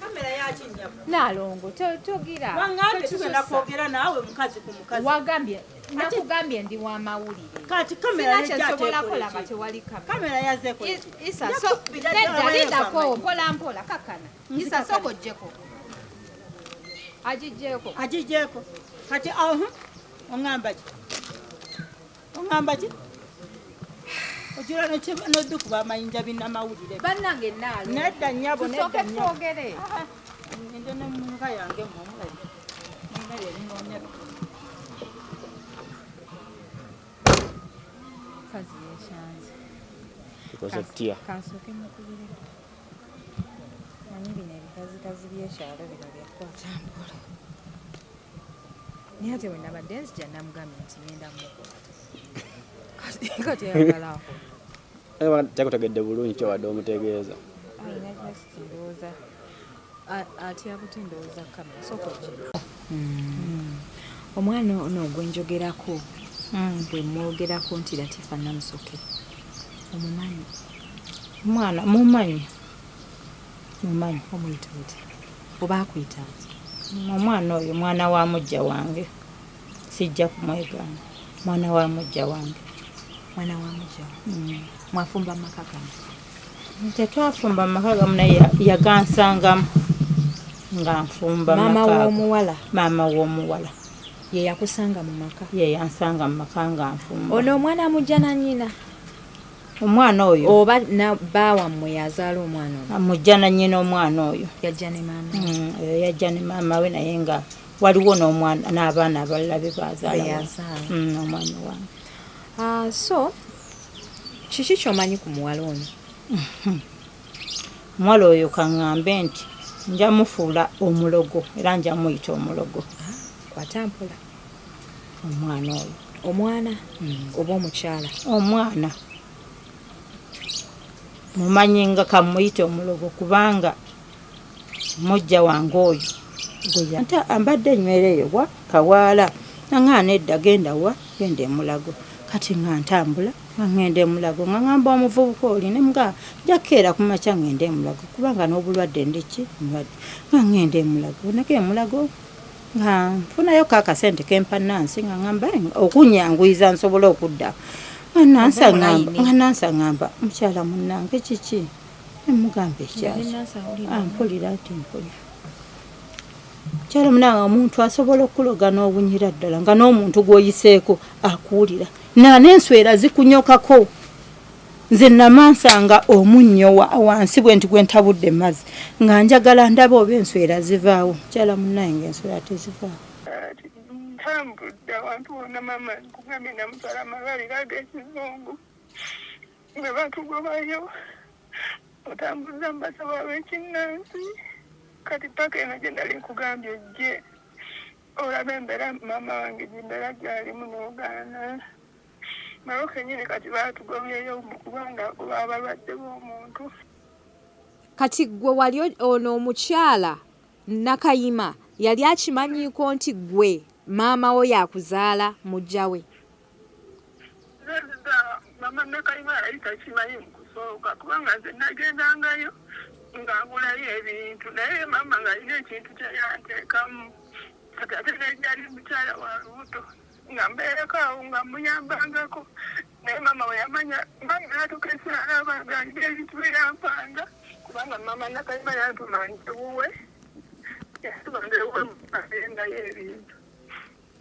kamera yaki Nalongo togira wangambe tugenda kwogera naawe mukazi ku mukazi wagambye nakugambye ndi wa mawulire kati kamera yasobola kola nga tewali kamera yazeko isa so lidako mpola kakana isa sogojjeko ajijjeko kati ongamba ki ojula nodduku bamayinja binnamawulire bannange naalo nedda nnyabo nedda twogere ngende nemuka yange mwomulaje mmere erinoonya kazi yeshanze kansoke mukubire manyi bino ebikazi byeshaalo bino byakwatambula naye ate wenabadde nzija namugambye nti ngenda mukola kati yagalako kyakutegedde bulungi kyowadde omutegeeza alina jasiti ndowooza atya buti ndowooza kamera sokoje omwana ono gwenjogerako bwe mwogerako nti Latifa Namusoke omumanyi omwana mumanyi omuyita oti oba akwita ati omwana oyo mwana wa mujja wange sijja kumwegana mwana wa mujja wange mwafumba maka gano tetwafumba maka gamu naye yagansangamu nga nfumba maama w'omuwala ye yakusanga mu maka ye yansanga mu maka nga nfumba ono omwana mujja na nnyina omwana oyo oba baawammwe yazaala omwana oyo mujja na nnyina omwana oyo yajja ne maama yajja ne maama we naye nga waliwo n'abaana abalala be bazaala omwana wange so kiki kyomanyi ku muwala ono omuwala oyo kaŋŋambe nti nja mufuula omulogo era nja muyita omulogo kwatampola omwana oba omukyala omwana mumanyi nga kamuyita omulogo kubanga mujja wange oyo ate ambadde enywereyo wa kawaala naŋŋaana edda genda emulago kati nga ntambula nga ŋŋenda emulago nga ŋŋamba omuvubuka oli ne mga njakeera ku makya ŋŋenda emulago kubanga n'obulwadde ndiki mulwadde nga ŋŋenda emulago nako emulago nga nfunayo kakasente kempa Nansi nga ŋŋamba okunyanguyiza nsobole okudda nga Nansi ŋŋamba mukyala munnange kiki emugamba ekyaki mpulira nti mpulira kyala munanga omuntu asobola okuloga n'obunyira ddala nga n'omuntu gw'oyiseeko akuwulira n'enswera zikunyokako nze namansanga omunnyo wansi bwe nti gwentabudde mazzi nga njagala ndaba oba enswera zivaawo kyala munnange enswera tezivaawo ntambudde awantu wonna maama nkugambye namutwala amalwaliro ag'ekizungu nga batugobayo otambuza mbasaba ab'ekinnansi kati paka eno gye nali nkugambye ojje olaba embeera maama wange gyembeera gyalimu n'ogaana naye kenyini kati baatugobyeyo kubanga kuba abalwadde b'omuntu kati gwe wali ono omukyala Nakayima yali akimanyiiko nti gwe maama wo yakuzaala mujja we maama Nakayima yali takimanyi mu kusooka kubanga nze nagendangayo ng'agulayo ebintu naye maama ng'alina ekintu kye yanteekamu kati ate nejjali mukyala wa lubuto nga mbeereko awo nga muyambangako naye maama we yamanya maama natuuka alaba nga alina ebintu bye yampanga kubanga maama Nakayima yantumanya ewuwe yatubanga ewuwe agendayo ebintu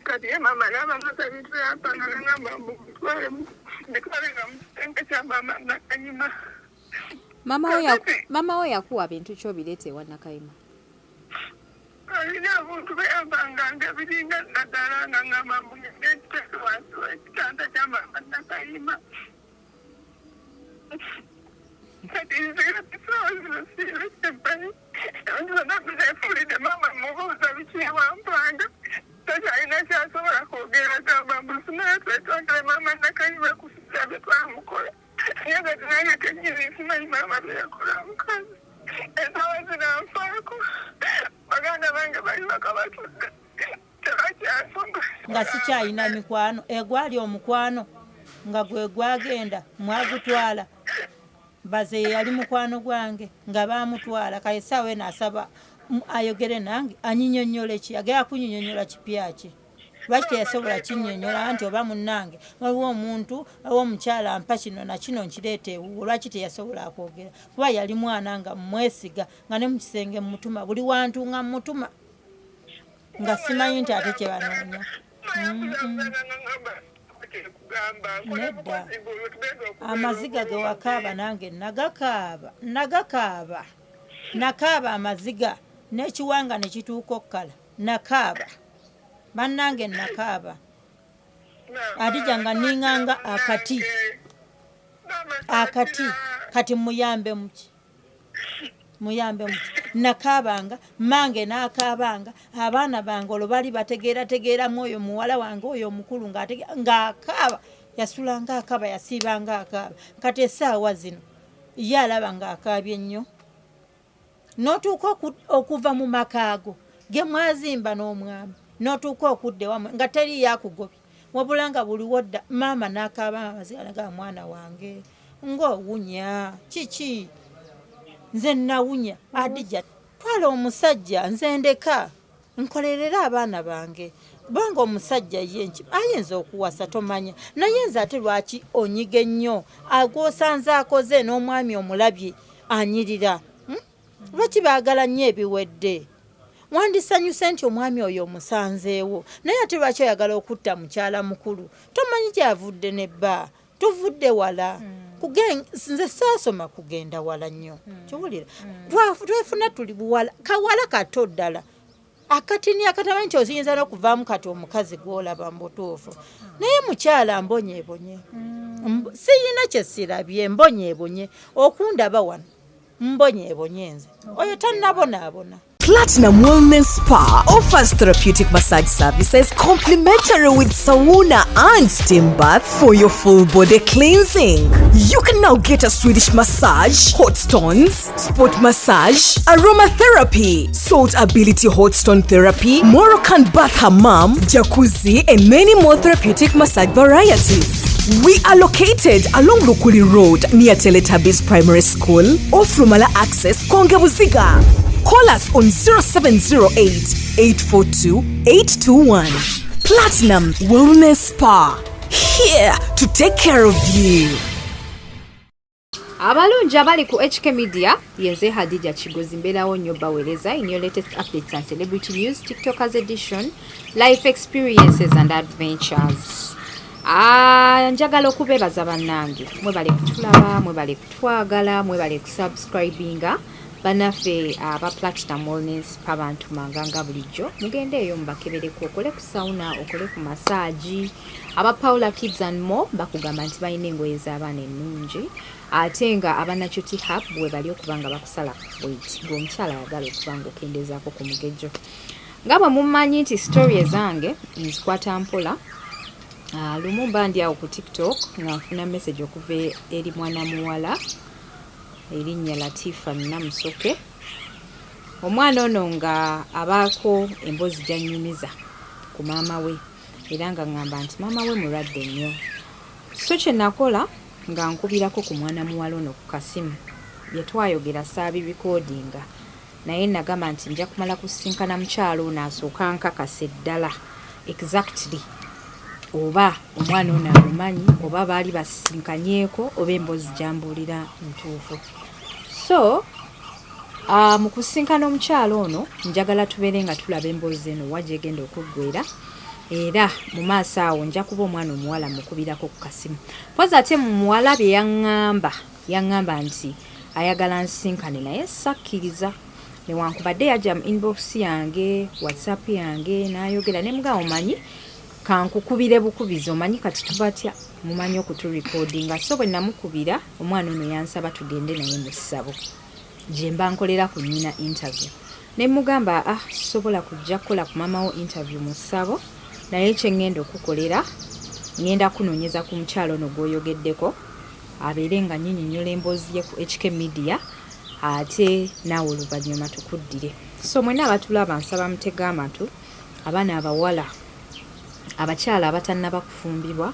kati ye maama n'abamasa ebintu bye yampanga nagamba mbitwale nga mu kisenge kya maama Nakayima Mama we yakuwa bintu ky'obireeta ewa Nakayima alina abantu beyambanga nga biringa naddala nga ngamba mbuyegekiteke wansi w'ekitanda kya maama Nakayima kati nziratisoozirosiire kyebbayi abantu bonna bizeefuulidde maama mubuuza biki wampanga takyalina kyasobola kwogera gamba mbusunayo twetwagale maama Nakayima kusiza bye twamukola naye nga tinange kenyini simanyi maama bye yakola mukazi ensawa zinanfaako baganda bange bali bakabatudde tebakyasoma nga sikyalina mikwano egwali omukwano nga gwe gwagenda mwagutwala baze yali mukwano gwange nga bamutwala kale sawe nasaba ayogere nange anyinyonyole ki agaya kunyinyonyola kipya ki lwaki yasobola kinnyonnyola nti oba munnange waliwo omuntu omukyala ampa kino na kino nkireete lwaki teyasobola kwogera kuba yali mwana nga mwesiga nga ne mu kisenge mutuma buli wantu nga mutuma nga simanyi nti ate kye banoonya nedda amaziga ge wakaaba nange nakaaba amaziga n'ekiwanga ne kituuka okkala nakaaba bannange nakaaba adija nga ninganga akati kati muyambe muki nakaabanga mange nakaabanga abaana bange olwo bali bategeera mwoyo muwala wange oyo omukulu ng'akaaba yasulanga akaaba yasiibanga akaaba kati essaawa zino ye alaba ng'akaabye nnyo n'otuuka okuva mu makaago ge mwazimba n'omwami n'otuuka okudde wamwe nga teri yakugobye wabula nga buliwo dda maama n'akaaba amaziga naga mwana wange ng'owunya kiki nze nawunya adija twala omusajja nze ndeka nkolerera abaana bange kubanga omusajja yenki ayinza okuwasa tomanya naye nze ate lwaki onyiga ennyo agwosanze akoze n'omwami omulabye anyirira lwaki baagala nnyo ebiwedde wandisanyuse nti omwami oyo omusanzeewo naye ate lwaki oyagala okutta mukyala mukulu tomanyi gyavudde nebba tuvudde wala nze saasoma kugenda wala nnyo kiwulira twefuna tuli buwala kawala kato ddala akatini akatamanyi nti oyinza n'okuvaamu kati omukazi gw'olaba mbutuufu naye mukyala mbonyeebonye siyina kye sirabye mbonyeebonye okundaba wano mbonyeebonye nze oyo tannabonaabona. Platinum Wellness Spa offers therapeutic massage services complimentary with sauna and steam bath for your full body cleansing. You can now get a Swedish massage, hot stones, sport massage, aromatherapy, salt ability hot stone therapy, Moroccan bath hammam, jacuzzi, and many more therapeutic massage varieties. We are located along Lukuli Road near Teletubbies Primary School off Rumala Access, Kongebuziga. Call us on 0708 842 821. Platinum Wellness Spa, here to take care of you. Abalungi abali ku HK Media, yenze Hadija Kigozi mbeerawo nnyo baweereza in your latest updates and celebrity news, TikTokers edition, life experiences and adventures. Njagala okubeebaza bannange mwebale kutulaba, mwebale kutwagala, mwebale kusubscribinga banaffe aba Platinum Wellness Spa bantu manganga bulijjo mugendeeyo mubakebereko okole ku sauna okole ku massage aba Paula Kids and More bakugamba nti balina engoye z'abaana ennungi ate nga aba Nachuti Hub bwe bali okubanga bakusala weight ng'omukyala ayagala okubanga okendezaako ku mugejjo nga bwe mumanyi nti story ezange nzikwata mpola lumu bandi awo ku TikTok nga nfuna message okuva eri mwana muwala erinnya Latifa Namusoke omwana ono nga abaako emboozi gyanyumiza ku maama we era nga ngamba nti maama we mulwadde nnyo so kye nakola nga nkubirako ku mwana muwala ono ku kasimu yetwayogera saabi recordinga naye nagamba nti nja kumala kusisinkana mukyalo ono asooka nkakasa eddala exactly oba omwana ono amumanyi oba baali basinkanyeeko oba emboozi gyambuulira ntuufu so mu kusinkana omukyalo ono njagala tubeere nga tulaba emboozi eno wajegenda okuggwera era mu maaso awo nja kuba omwana omuwala mukubirako ku kasimu poza ate mu muwala bye yaŋŋamba nti ayagala nsinkane naye sakkiriza newankubadde yajja mu inbox yange whatsapp yange n'ayogera ne mugabo omanyi kankukubire bukubizi omanyi kati tubatya mumanyi okuturecordinga so bwe namukubira omwana ono yansaba tugende naye mu ssabo gye mba nkolera ku nnyina interview ne mugamba sobola kujja kukola ku maama wo interview mu ssabo naye kye ŋŋenda okukolera ŋŋenda kunoonyeza ku mukyalo ono gw'oyogeddeko abeere nga nnyinnyonnyola emboozi ye ku HK Media ate naawe oluvannyuma tukuddire so mwena abatulaba nsaba mutega amatu abaana abawala abakyala abatannaba kufumbirwa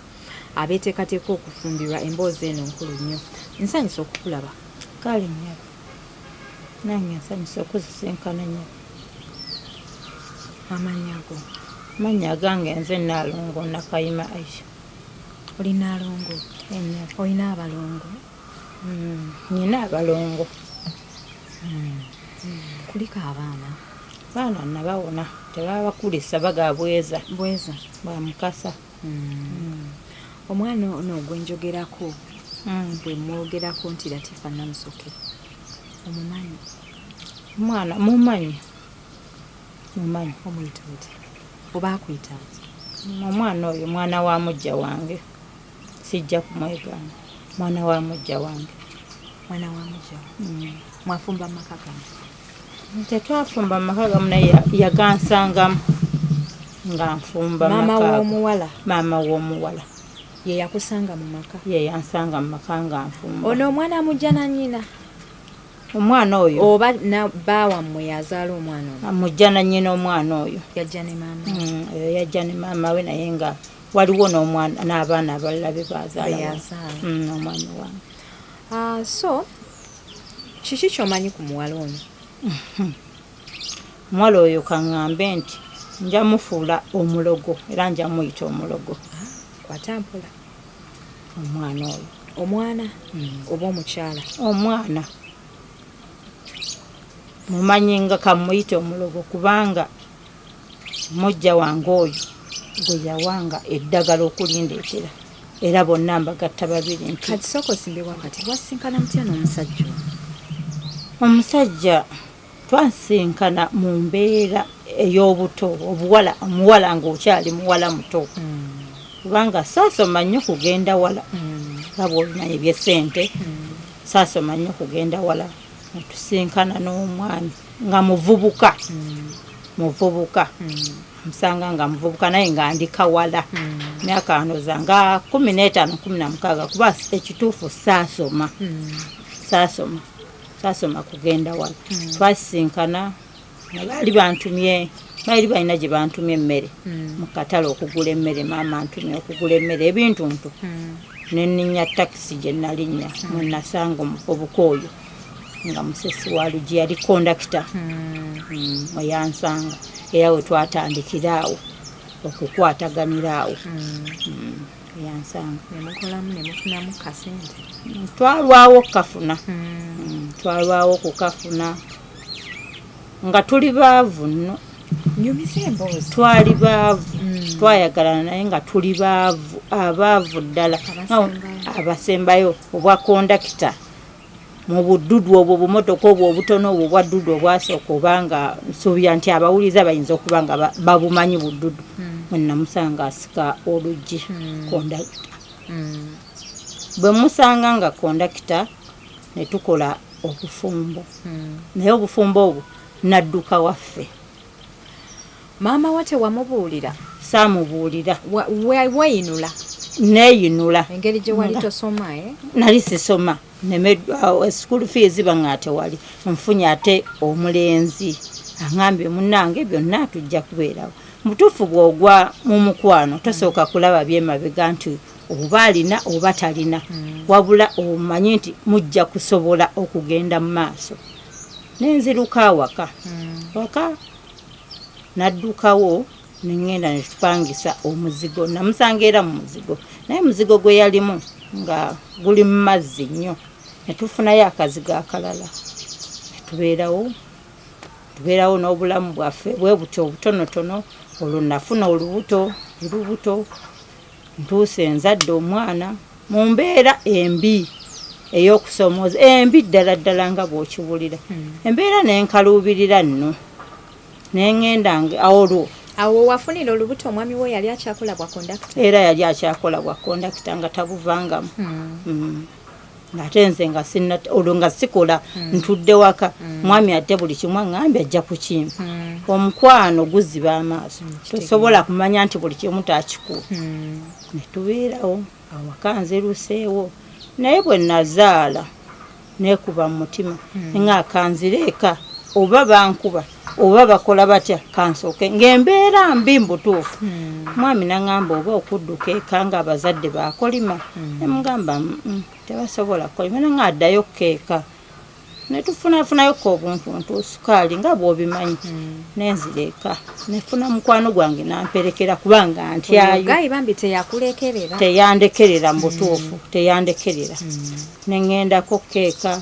abeeteekateeka okufumbirwa emboozi eno nkulu nnyo nsanyusa okukulaba kale nnyabo nange nsanyusa okuzisinkana nnyabo. Amannya gange nze Naalongo Nakayima Aisha. Oli Naalongo? Ennyabo. Olina abalongo? Nina abalongo. Kuliko abaana? Baana nabawona tebabakulisa bagabweza. Bweza? Bamukasa. Omwana ono gwenjogerako bwe mwogerako nti Latifa Namusoke omumanyi? Omwana mumanyi. Omuyita oti oba akuyita ati? Omwana oyo mwana wa mujja wange, sijja kumwegaana. Mwana wa mujja wange. Mwana wa mujja? Mwafumba maka gamu? Tetwafumba maka gamu naye yagansangamu nga nfumba maka. Maama w'omuwala? Maama w'omuwala ye yakusanga mu maka? Ye yansanga mu maka nga nfumba. Ono omwana mujja na nnyina? Omwana oyo oba baawammwe yazaala omwana ono? Mujja na nnyina omwana oyo. Yajja ne maama? Yajja ne maama we naye nga waliwo n'omwana n'abaana abalala be bazaala. Omwana wange. So kiki ky'omanyi ku muwala ono? Omuwala oyo kaŋŋambe nti nja mufuula omulogo era nja muyita omulogo. Kwatampula. Omwana oyo. Omwana oba omukyala? Omwana. Mumanyi nga kamuyita omulogo kubanga mujja wange oyo gwe yawanga eddagala okulindeetera era bonna mbagatta babiri nti. Kati sooka osimbe wakati wasinkana mutya n'omusajja? Omusajja twasinkana mu mbeera ey'obuto obuwala, omuwala ng'okyali muwala muto kubanga saasoma nnyo kugenda wala nga bw'olimanya eby'essente. Saasoma nnyo kugenda wala netusinkana n'omwami nga muvubuka musanga nga muvubuka naye nga ndi kawala myaka anoza nga 15 16 kuba ekituufu saasoma kugenda wala. Twasinkana baali bantumye, baali balina gye bantumye emmere mu katale okugula emmere. Maama antumye okugula emmere ebintuntu nenninya takisi gye nalinnya mwe nasanga omuvubuka oyo nga musesi wa lugi yali kondakita mwe yansanga era we twatandikira awo okukwataganira awo yansanga. Nemukolamu nemufunamu kasente? Twalwawo kafuna. Twalwawo kukafuna nga tuli baavu nno. Nyumiza emboozi. Twali baavu twayagalana naye nga tuli baavu, abaavu ddala. Abasembayo obwa kondakita mu buddudu obwo bumotoka obwo obutono obwo bwa ddudu obwasooka obanga nsuubira nti abawuliza bayinza okuba nga babumanyi buddudu. Mwe namusanga asika oluggi kondakita. Bwe musanga nga kondakita ne tukola obufumbo. Naye obufumbo obwo nadduka waffe. Maama wa tewamubuulira? Saamubuulira. Weyinula? Neeyinula. Engeri gye wali tosoma? Nali sisoma. Nemeddwawo school fees banga tewali. Nfunye ate omulenzi aŋŋambye munnange byonna tujja kubeerawo. Mutuufu bw'ogwa mu mukwano tosooka kulaba byemabega nti oba alina oba talina, wabula omanyi nti mujja kusobola okugenda mu maaso. Nenziruka awaka. Waka naddukawo nengenda netupangisa omuzigo. Namusanga era mu muzigo naye muzigo gwe yalimu nga guli mu mazzi nnyo. Netufunayo akazigo akalala tubeerawo n'obulamu bwaffe bwe buto obutonotono. Olwo nafuna olubuto ntuuse nzadde omwana mu mbeera embi ey'okusomooza, embi ddala nga bw'okibulira. Embeera nenkaluubirira nno nengenda olwo. Awo wafunira olubuto omwami we yali akyakola bwa kondakita? Era yali akyakola bwa kondakita nga tabuvangamu. Ate nze olwo nga sikola ntudde waka. Mwami ate buli kimu aŋŋambye ajja kukimpa. Omukwano guziba amaaso. Tosobola kumanya nti buli kimu taakikuwa. Ne tubeerawo awaka nziruseewo. Naye bwe nazaala neekuba mu mutima nga akanzireeka oba bankuba oba bakola batya kansooke ng'embeera mbi mbutuufu. Mwami naŋŋamba oba okudduka eka ng'abazadde baakolima. Nemugamba tebasobola kukolima naŋŋa addayo keeka ne tufunafunayo ko obuntu sukaali nga bw'obimanyi nenzireka nefuna mukwano gwange namperekera kubanga ntyayo gayi bambi teyakulekerera teyandekerera mu butuufu teyandekerera neŋŋendako keeka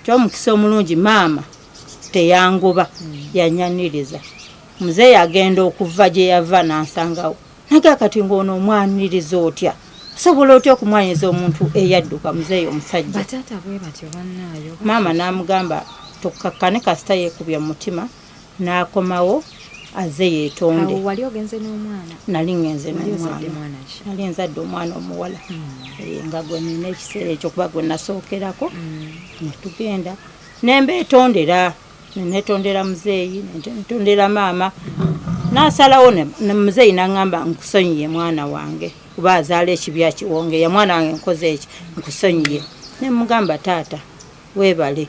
ky'omukisa omulungi maama teyangoba yanyaniriza muzeeyi agenda okuva gye yava nansangawo naga kati ng'ono omwaniriza otya sobola otya okumwanyiza omuntu eyadduka muzeeyi omusajja batata bwe batyo bannaayo maama n'amugamba tokkakkane kasita yeekubya mutima n'akomawo aze yeetonde wali ogenze n'omwana nali ngenze n'omwana nali nzadde omwana omuwala nga gwe nina ekiseera ekyo kuba gwe nasookerako netugenda nembeetondera netondera muzeeyi netondera maama nasalawo ne muzeeyi naŋŋamba nkusonyiye mwana wange kuba azaala ekibi akiwongeya mwana wange nkoze eki nkusonyiye nemugamba taata weebale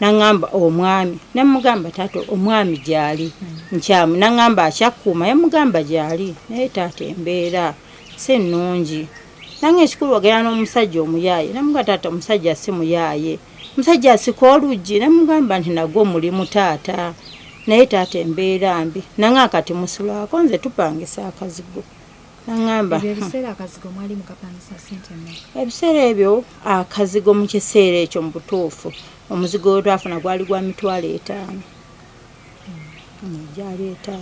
naŋŋamba omwami nemugamba taata omwami gyali nkyamu naŋŋamba akyakkuuma yemugamba gyali naye taata embeera si nnungi nange ekikulu wagenda n'omusajja omuyaaye nemugamba taata omusajja si muyaaye musajja asika oluggi nemugamba nti nagwo mulimu taata naye taata embeera mbi nange akati musulwako nze tupangisa akazigo naŋŋamba ebiseera ebyo akazigo mu kiseera ekyo mu butuufu omuzigo we twafuna gwali gwa mitwalo 5 gyali 5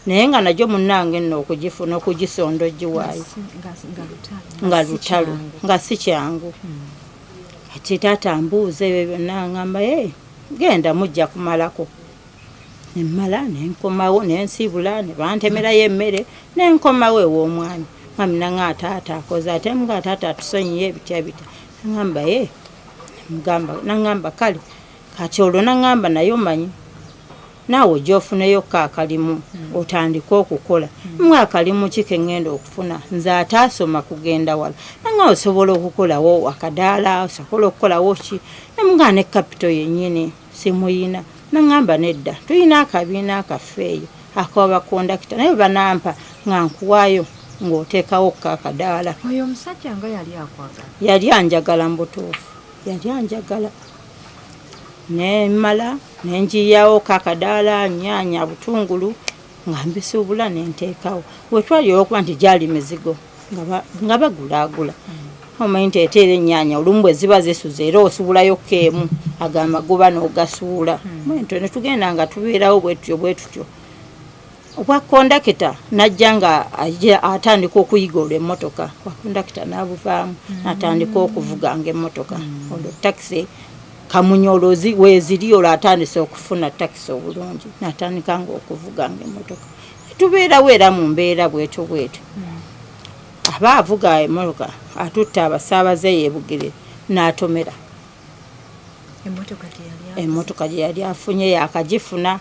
naye nga nagyo munnange nno okugifuna okugisonda ogiwaayo nga lutalo nga si kyangu ati taata mbuuza ebyo byonna ngamba genda mujja kumalako nemmala nenkomawo nensiibula ne bantemerayo emmere nenkomawo ew'omwami mwami naŋa taata akoze ate mga taata atusonyiye ebitya bitya naŋŋamba kale kati olwo naŋŋamba naye omanyi naawe gyofuneyo kaakalimu otandika okukola mwakalimu ki ke ŋŋenda okufuna nze ate asoma kugenda wala naŋa osobola okukolawo akadaala osobola okukolawo ki nemugaa ne kapito yennyini simuyina naŋŋamba nedda tulina akabiina akafeeyo ak'abakondakita naye banampa nga nkuwaayo ng'oteekawo kaakadaala oyo omusajja nga yali akwagala yali anjagala mu butuufu yali anjagala nemmala nenjiyawo kaakadaala nnyaanya butungulu nga mbisuubula nenteekawo wetwali olwokuba nti gyali mizigo nga bagulaagula omanyi nti eteera ennyaanya olumu bwe ziba zisuze era osuulayo keemu agamagoba n'ogasuula mwento ne tugenda nga tubeerawo bwe tutyo obwakondakita najja nga atandika okuyiga olwo emmotoka wakondakita n'abuvaamu n'atandika okuvuganga emmotoka olwo takisi kamunyolozi weziri olwo atandise okufuna takisi obulungi n'atandika nga okuvuganga emmotoka tubeerawo era mu mbeera bwetyo aba avuga emmotoka atutta abasaabaze yeebugire n'atomera emmotoka gye yali afunye yakagifuna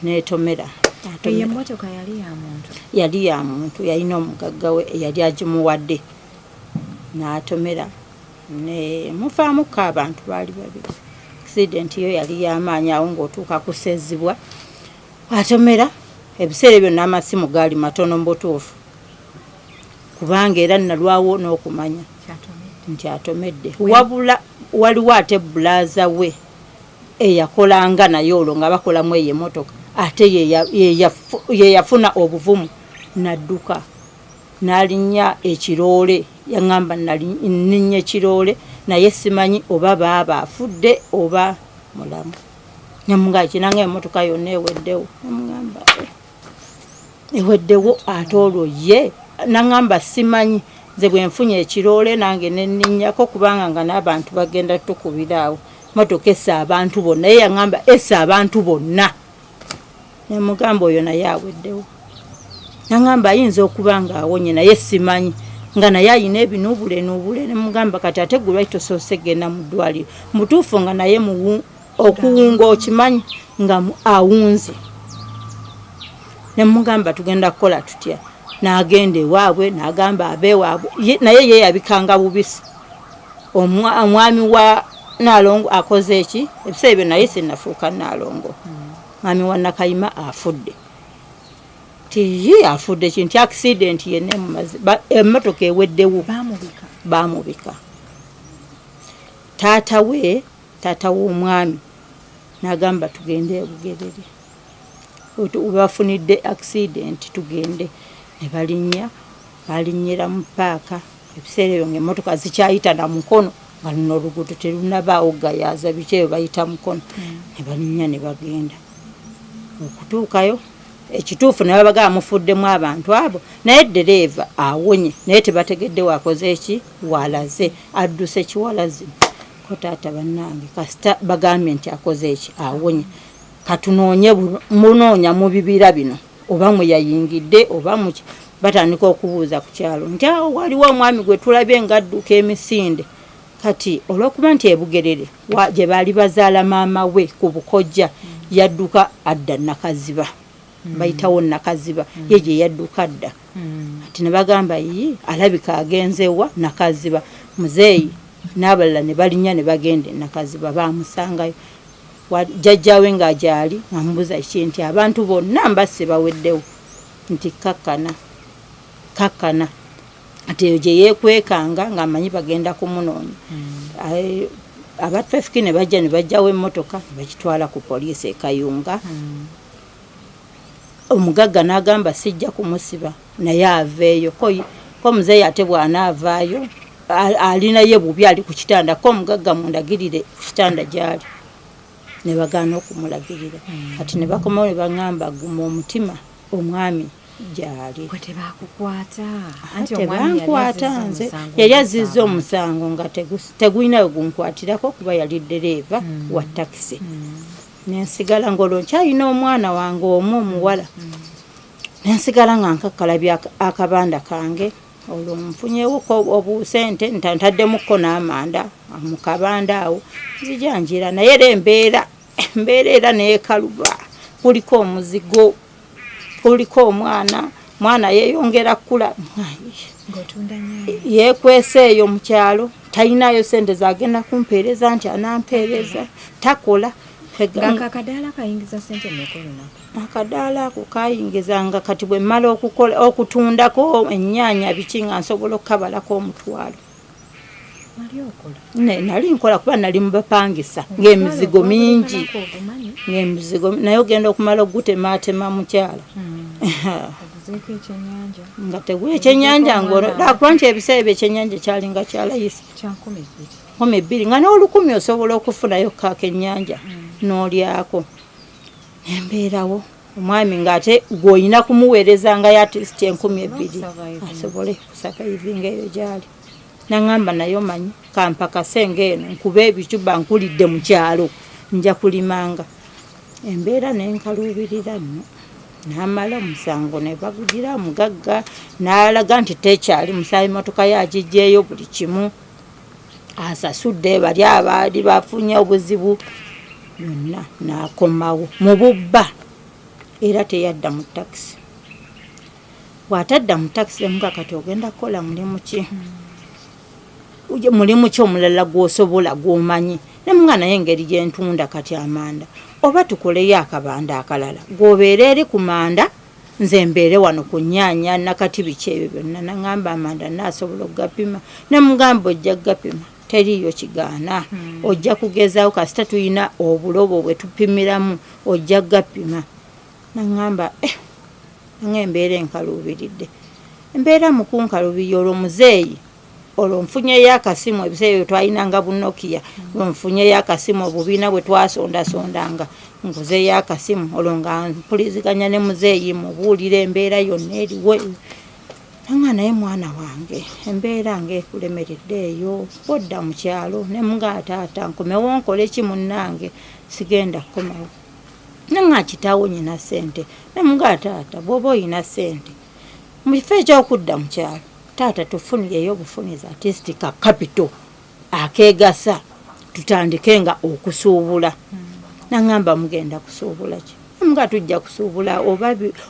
n'etomera emmotoka yali ya muntu yali ya muntu yalina omugagga we eyali agimuwadde n'atomera ne mufaamuko abantu baali babiri accident yo yali y'amaanyi awo ng'otuuka kusezibwa atomera ebiseera ebyo n'amasimu gaali matono mu butuufu kubanga era nalwawo n'okumanya nti atomedde wabula waliwo ate bulaaza we eyakolanga naye olwo nga bakolamu eyo emmotoka ate ye yafuna obuvumu nadduka n'alinnya ekiroole yaŋŋamba nninnya ekiroole naye simanyi oba baaba afudde oba mulamu nyamunga kinanga emmotoka yonna eweddewo namuŋŋamba eweddewo ate olwo ye naŋŋamba simanyi nze bwe nfunye ekiroole nange nenninnyako kubanga nga n'abantu bagenda tukubiraawo motoka essa abantu bonna ye yaŋŋamba essa abantu bonna nemugamba oyo naye aweddewo naŋŋamba ayinza okuba nga awonye naye simanyi nga naye ayina ebinuubule nemugamba kati ate gwe lwaki tosoose genda mu ddwaliro mutuufu nga naye okuwunga okimanyi nga awunze nemugamba tugenda kukola tutya n'agenda ewaabwe n'agamba abeewaabwe naye ye yabikanga bubisi omwami wa Naalongo akoze eki ebiseera ebyo naye sinnafuuka Naalongo mwami wa Nakayima afudde tiyi afudde kintu accident yenne mumazi emmotoka eweddewo baamubika taata we taata w'omwami n'agamba tugende Bugerere bafunidde accident tugende ne balinnyira mu paaka ebiseera ebyo ng'emmotoka zikyayita na mukono nga luno oluguudo terunabaawo gayaaza biki ebyo bayita mukono ne balinnya ne bagenda okutuukayo ekituufu ne babaga bamufuddemu abantu abo naye ddereeva awonye naye tebategedde waakoze eki walaze adduse kiwalazi ko taata bannange kasita bagambye nti akoze eki awonye katunoonye munoonya mu bibira bino oba mwe yayingidde oba muki batandika okubuuza ku kyalo nti awo waliwo omwami gwe tulabye ng'adduka emisinde kati olw'okuba nti ebugerere gye baali bazaala maama we ku bukojja yadduka adda nakaziba bayitawo nakaziba ye gye yadduka adda ati ne bagamba yi alabika agenzewa nakaziba muzeeyi n'abalala ne balinnya ne bagenda nakaziba baamusangayo jjajjawe ng'agyali amubuuza ki nti abantu bonna mbasse baweddewo nti kakkana ati eyo gye yeekwekanga ng'amanyi bagenda kumunoonya abatrafiki ne bajja ne bajjawo emmotoka ne bagitwala ku poliisi e Kayunga omugagga n'agamba sijja kumusiba naye aveeyo ko muzeeyi ate bw'anaavaayo alinaye bubi ali ku kitanda ko omugagga mundagirire ku kitanda gy'ali ne bagaana okumulagirira kati ne bakomawo ne baŋŋamba guma omutima omwami gyali tebankwata nze yali azizza omusango nga tegulina we gunkwatirako kuba yali ddereeva wa takisi nensigala ng'olwo nkyalina omwana wange omu omuwala nensigala nga nkakkalabya akabanda kange olwo nfunyewo obusente ntaddemukko n'amanda mu kabanda awo zijanjira naye era embeera era neekaluba kuliko omuzigo kuliko omwana yeeyongera kula yeekwese eyo mu kyalo talinayo sente zagenda kumpeereza nti anampeereza takola akadaala ako kayingizanga kati bwe mmala okutundako ennyaanya biki nga nsobola okukabalako omutwalo nali nkola kuba nali mubapangisa ng'emizigo mingi naye ogenda okumala ogutemaatema mukyala nga tegula ekyennyanja ng'akuba nti ebiseera ebyo ekyennyanja kyalinga kyalayisa 12 nga n'olukumi osobola okufunayo kaako ennyanja n'olyako embeerawo omwami ng'ate gw'olina kumuweerezangayo atisiti 12,000 asobole kusakaivinga eyo gyali naŋŋamba nayo manyi kampakase ng'eno nkuba ebicuba nkulidde mu kyalo nja kulimanga embeera nenkaluubirira nno n'amala omusango ne bagugira mugagga n'alaga nti tekyali musaayi motoka yagiggyeeyo buli kimu asasudde bali abaali bafunye obuzibu byonna n'akomawo mu bubba era teyadda mu takisi bw'atadda mu takisi emuga kati ogenda kukola mulimu ki mulimu ki omulala gw'osobola gw'omanyi ne muga naye engeri gyentunda kati amanda oba tukoleyo akabanda akalala gw'obeera eri ku manda nze mbeere wano ku nnyaanya nakati biki ebyo byonna naŋŋamba amanda naasobola okugapima ne mugamba ojja kugapima teriyo kigaana ojja kugezaawo kasita tulina obulobo bwe tupimiramu ojja kugapima naŋŋamba ng'embeera enkaluubiridde embeera mukunkaluubirira olwo muzeeyi olwo nfunyeyo akasimu ebiseera ebyo twalinanga bunokiya nfunyeyo akasimu obubiina bwe twasondasondanga nkuzeeyo akasimu olwo nga mpuliziganya ne muzeeyi mubuulira embeera yonna eriwe nanga naye mwana wange embeera ng'ekulemeredde eyo bodda mu kyalo ne muga taata nkomewo nkole ki munnange sigenda kukomawo nanga kitaawo nyina ssente ne muga taata bw'oba oyina ssente mu kifo eky'okudda mu kyalo taata tufunireyo obufuniza atisiti ka kapito akeegasa tutandike nga okusuubula naŋŋamba mugenda kusuubula ki nga tujja kusuubula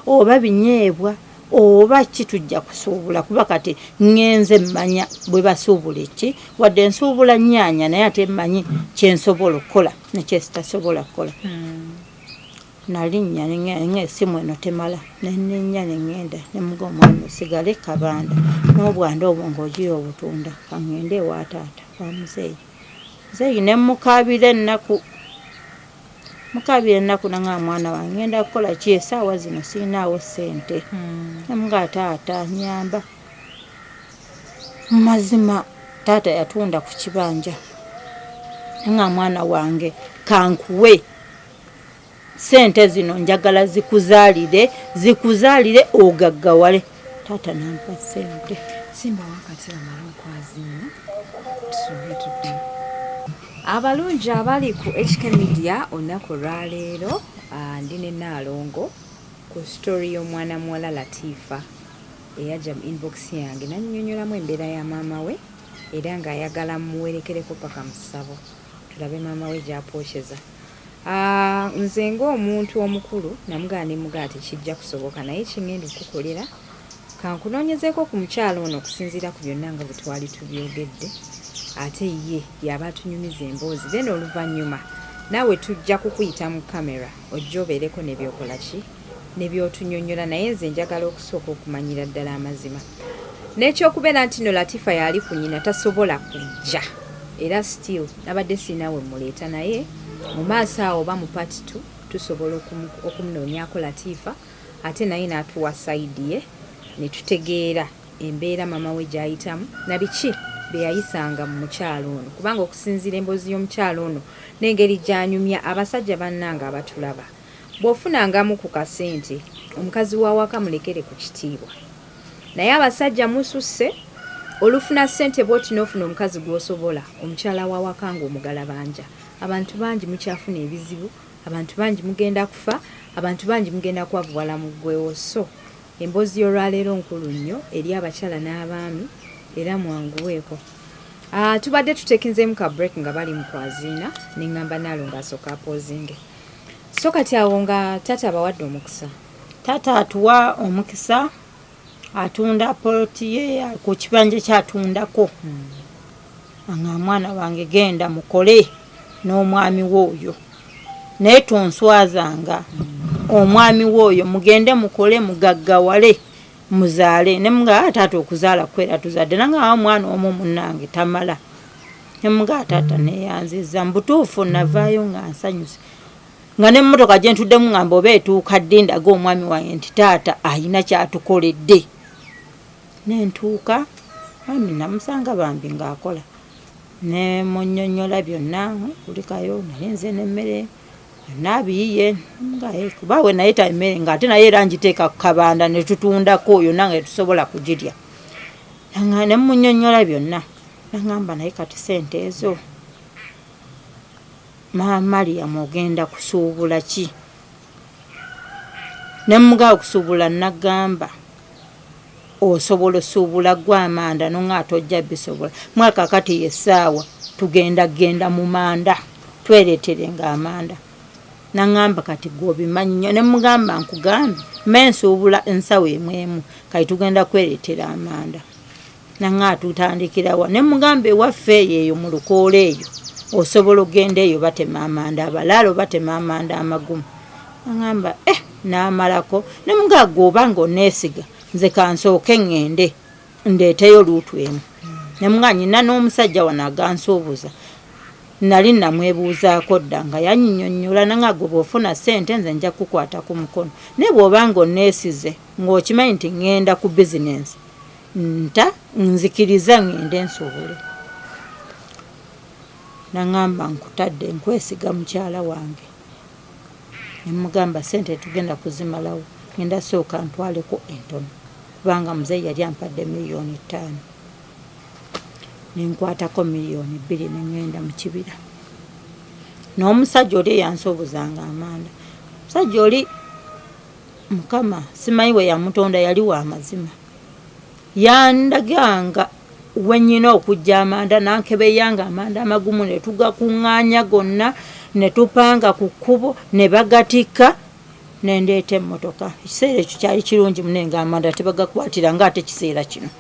oba binyeebwa oba ki tujja kusuubula kuba kati ŋŋenze mmanya bwe basuubula eki wadde nsuubula nnyaanya naye ate mmanyi kyensobola okukola nekyesitasobola kukola nalinnya ng'essimu eno temala nenninnya neŋŋenda nemuga omwami osigale kabanda n'obwanda obwo ng'ogira obutunda kaŋŋende ewa taata wa muzeeyi nze ne mukabira ennaku nanga mwana wange ngenda kukola ki essaawa zino siinaawo ssente namuga taata nyamba mazima taata yatunda ku kibanja nga mwana wange kankuwe sente zino njagala zikuzaalire ogaggawale taata nampa sente simba wakati amala okwazina abalungi abali ku HK Media olunaku lwaleero ndi ne Naalongo ku story y'omwana muwala Latifa eyajja mu inbox yange nannyonnyolamu embeera ya maama we era ng'ayagala muwerekereko paka mu ssabo tulabe maama we gy'apookyeza. Nze ng'omuntu omukulu namugaa ne mugaa tekijja kusoboka naye kingenda okukolera kankunoonyezeeko ku mukyalo ono okusinziira ku byonna nga bwe twali tubyogedde ate ye yaba atunyumiza emboozi then oluvannyuma naawe tujja kukuyita mu kamera ojja obeereko ne byokola ki ne by'otunyonnyola naye nze njagala okusooka okumanyira ddala amazima n'ekyokubeera nti no Latifa yali ku nnyina tasobola kujja era still nabadde sinaawe muleeta naye mu maaso awo oba mu part 2 tusobola okumunoonyaako Latifa ate naye n'atuwa sayidi ye ne tutegeera embeera maama we gy'ayitamu na biki bye yayisanga mu mukyalo ono kubanga okusinziira emboozi y'omukyalo ono n'engeri gy'anyumya abasajja bannanga abatulaba bw'ofunangamu ku kasente omukazi w'awaka mulekere ku kitiibwa naye abasajja mususse olufuna ssente bw'oti n'ofuna omukazi gw'osobola omukyala w'awaka ng'omugalabanja abantu bangi mukyafuna ebizibu abantu bangi mugenda kufa abantu bangi mugenda kwavuwala mu ggwewo so emboozi y'olwaleero nkulu nnyo eri abakyala n'abaami era mwanguweeko tubadde tutekinzeemu ka break nga bali mu kwaziina neŋŋamba Naalongo asooka apoozinge so kati awo nga taata abawadde omukisa taata atuwa omukisa atunda poloti ye ku kibanja kyatundako nga mwana wange genda mukole n'omwami w'oyo naye tonswazanga omwami w'oyo mugende mukole mugaggawale muzaale ne mga taata okuzaala kwera tuzadde nanga omwana omu munnange tamala ne mga taata neyanziza mbutuufu navaayo nga nsanyuse nga n'emmotoka gye ntuddemu ngamba oba etuuka ddi ndaga omwami wange nti taata ayina kyatukoledde nentuuka ami namusanga bambi ng'akola ne munnyonnyola byonna kulikayo naye nze n'emmere nabiyiye ngaye kubawe naye taimere ngate naye eranjiteeka ku kabanda ne tutundako oyo nange tusobola kugirya nanga ne munnyonnyola byonna nangamba naye kati sente ezo Maria mogenda kusuubula ki ne muga okusuubula nagamba osobola osuubula gwa amanda nonga tojja bisobola mwaka kati yesaawa tugenda mu manda twereterenga amanda nangamba kati gobimanyi nnyo ne mugamba nkugambe mensuubula ensawo emwemu kati tugenda kweretera amanda nanga tutandikirawa ne mugambe waffe eyo mu lukoola eyo osobola ogenda eyo batema amanda abalaalo batema amanda amagumu nangamba n'amalako ne mugaga obanga oneesiga nze kansooke ŋŋende ndeeteyo luutu emu ne muga nyina n'omusajja wano agansuubuza nali namwebuuzaako dda nga yannyonnyola nangago bw'ofuna ssente nze nja kukwata ku mukono naye bw'obanga onneesize ng'okimanyi nti ŋŋenda ku bizinensi nzikiriza ŋŋende nsobole nangamba nkutadde nkwesiga mukyala wange ne mugamba ssente tugenda kuzimalawo ngenda sooka ntwaleko entono kubanga muzeeyi yali ampadde miliyoni 5 nenkwatako miliyoni 2 neŋŋenda mu kibira n'omusajja oli yansobozanga amanda musajja oli mukama simanyi we yamutonda yali wa mazima yandaganga wenyina okujja amanda nankebeyanga amanda amagumu ne tugakuŋŋaanya gonna ne tupanga ku kkubo ne bagatika nendeeta emmotoka ekiseera ekyo kyali kirungi munenga amanda tebagakwatira nga ate kiseera kino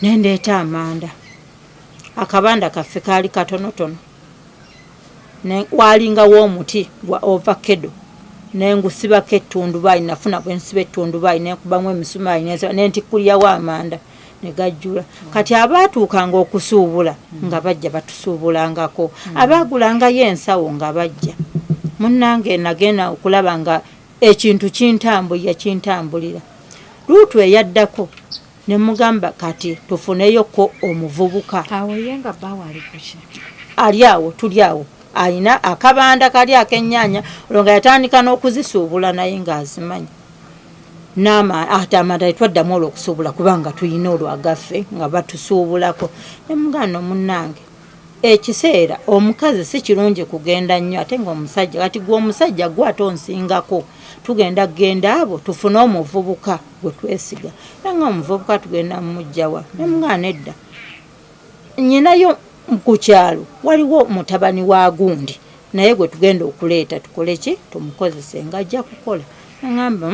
nendeeta amanda akabanda kaffe kaali katonotono walingawo omuti gwa ovacado nengusibako ettundubaali nafuna bwensiba ettundubaali nenkubamu emisumaali nentikkulyawo amanda ne gajjula kati abaatuukanga okusuubula nga bajja batusuubulangako abaagulangayo ensawo nga bajja munnange nagenda okulaba nga ekintu kintambulira luutu eyaddako ne mugamba kati tufuneyoko omuvubuka awo yenga bawa ali kuki ali awo tuli awo alina akabanda kali ak'ennyaanya olwo nga yatandika n'okuzisuubula naye ng'azimanyi nama ate amanda twaddamu olw'okusuubula kubanga tulina olwagaffe nga batusuubulako ne mugano munnange ekiseera omukazi si kirungi kugenda nnyo ate ng'omusajja kati gwe omusajja gwe ate onsingako tugenda kugenda abo tufune omuvubuka gwe twesiga nanga omuvubuka tugenda mumujjawa ne mugano edda nyinayo ku kyalo waliwo mutabani wa gundi naye gwe tugenda okuleeta tukole ki tumukozese ng'ajja kukola nangamba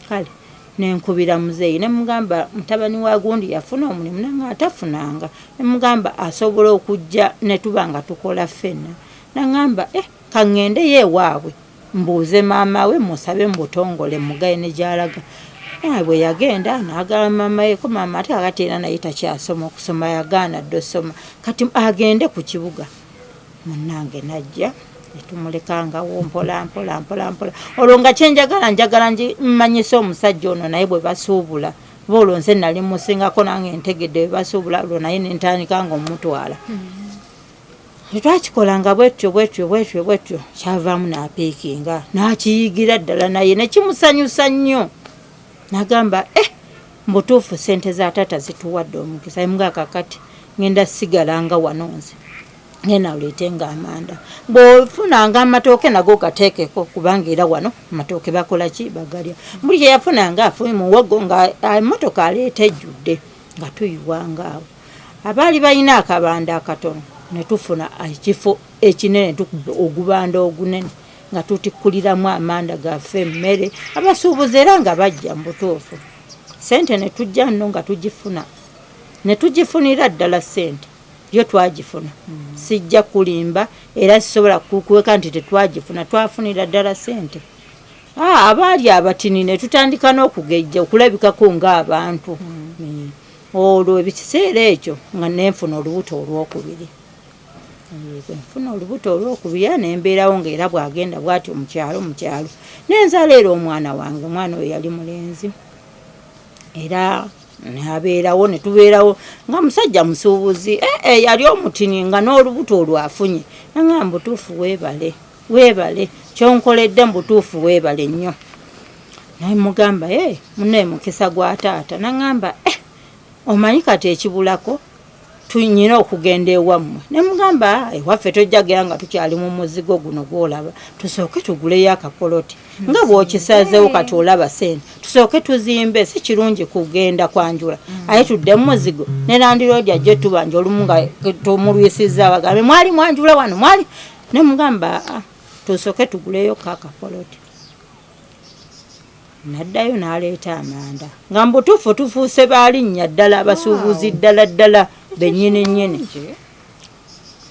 kale nenkubira muzeeyi ne mugamba mutabani wa gundi yafuna omulimu nanga atafunanga ne mugamba asobola okujja ne tuba nga tukola ffenna nangamba kaŋŋende yeewaabwe mbuuze maama we musabe mbutongole mugaye ne gy'alaga bwe yagenda n'agala maama ye ko maama ate akati era naye takyasoma okusoma yagaana dde osoma kati agende ku kibuga munnange najja netumulekangao mpola olwo nga kyenjagala mmanyisa omusajja ono naye bwe basuubula boolwo nze nali musingako nange ntegedde bwe basuubula olwo naye nentandika nga omutwala twakikolanga bwetyo kyavaamu n'apiikinga n'akiyigira ddala naye nekimusanyusa nnyo nagamba mbutuufu sente za taata zituwadde omukisa emuga kakati ngenda sigalanga wano nze ngena oleetenga amanda bw'ofunanga amatooke nago gateekeko kubanga era wano amatooke bakola ki bagalya buli kye yafunanga afuye muwogo nga emmotoka aleeta ejjudde nga tuyiwanga awo abaali balina akabanda akatono ne tufuna ekifo ekinene tukuba ogubanda ogunene nga tutikkuliramu amanda gaffe emmere abasuubuzi era nga bajja mu butuufu sente ne tujja nno nga tugifuna ne tugifunira ddala sente yo twagifuna sijja kulimba era sisobola kukuweka nti tetwagifuna twafunira ddala sente abaali abatini ne tutandika n'okugejja okulabikako ng'abantu olwo ebikiseera ekyo nga nenfuna olubuto olwokubiri nfuna olubuto olwokubiri nembeerawo ngaera bwagenda bwati mukyalo nenzaala era omwana wange omwana oyo yali mulenzi era nabeerawo netubeerawo nga musajja musuubuzi yali omutini nga n'olubuto olwafunye nanga mbutuufu weebale kyonkoledde mbutuufu weebale nnyo naye mugamba munaye mukisa gwa taata nangamba omanyi kati ekibulako tunyina okugenda ewammwe ne mugamba ewaffe tojjagera nga tukyali mu muzigo guno gwolaba tusooke tuguleyo akapoloti nga bw'okisazeewo kati olaba sente tusooke tuzimbe si kirungi kugenda kwanjula aye tudde mu muzigo ne landiroodi ajje tubanja olumu nga tumulwisizza bagambe mwali mwanjula wano mwali ne mugamba tusooke tuguleyo kakapoloti naddayo n'aleeta amanda nga mbutuufu tufuuse baalinnya ddala abasuubuzi ddala bennyini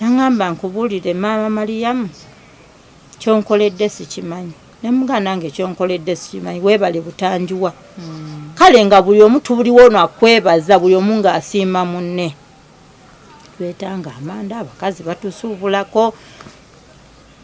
nangamba nkubuulire maama Mariyamu kyonkoledde sikimanyi nemuga nange kyonkoledde sikimanyi weebale butanjuwa kale nga buli omu tubuliwo ono akwebaza buli omu ng'asiima munne twetanga amanda abakazi batusuubulako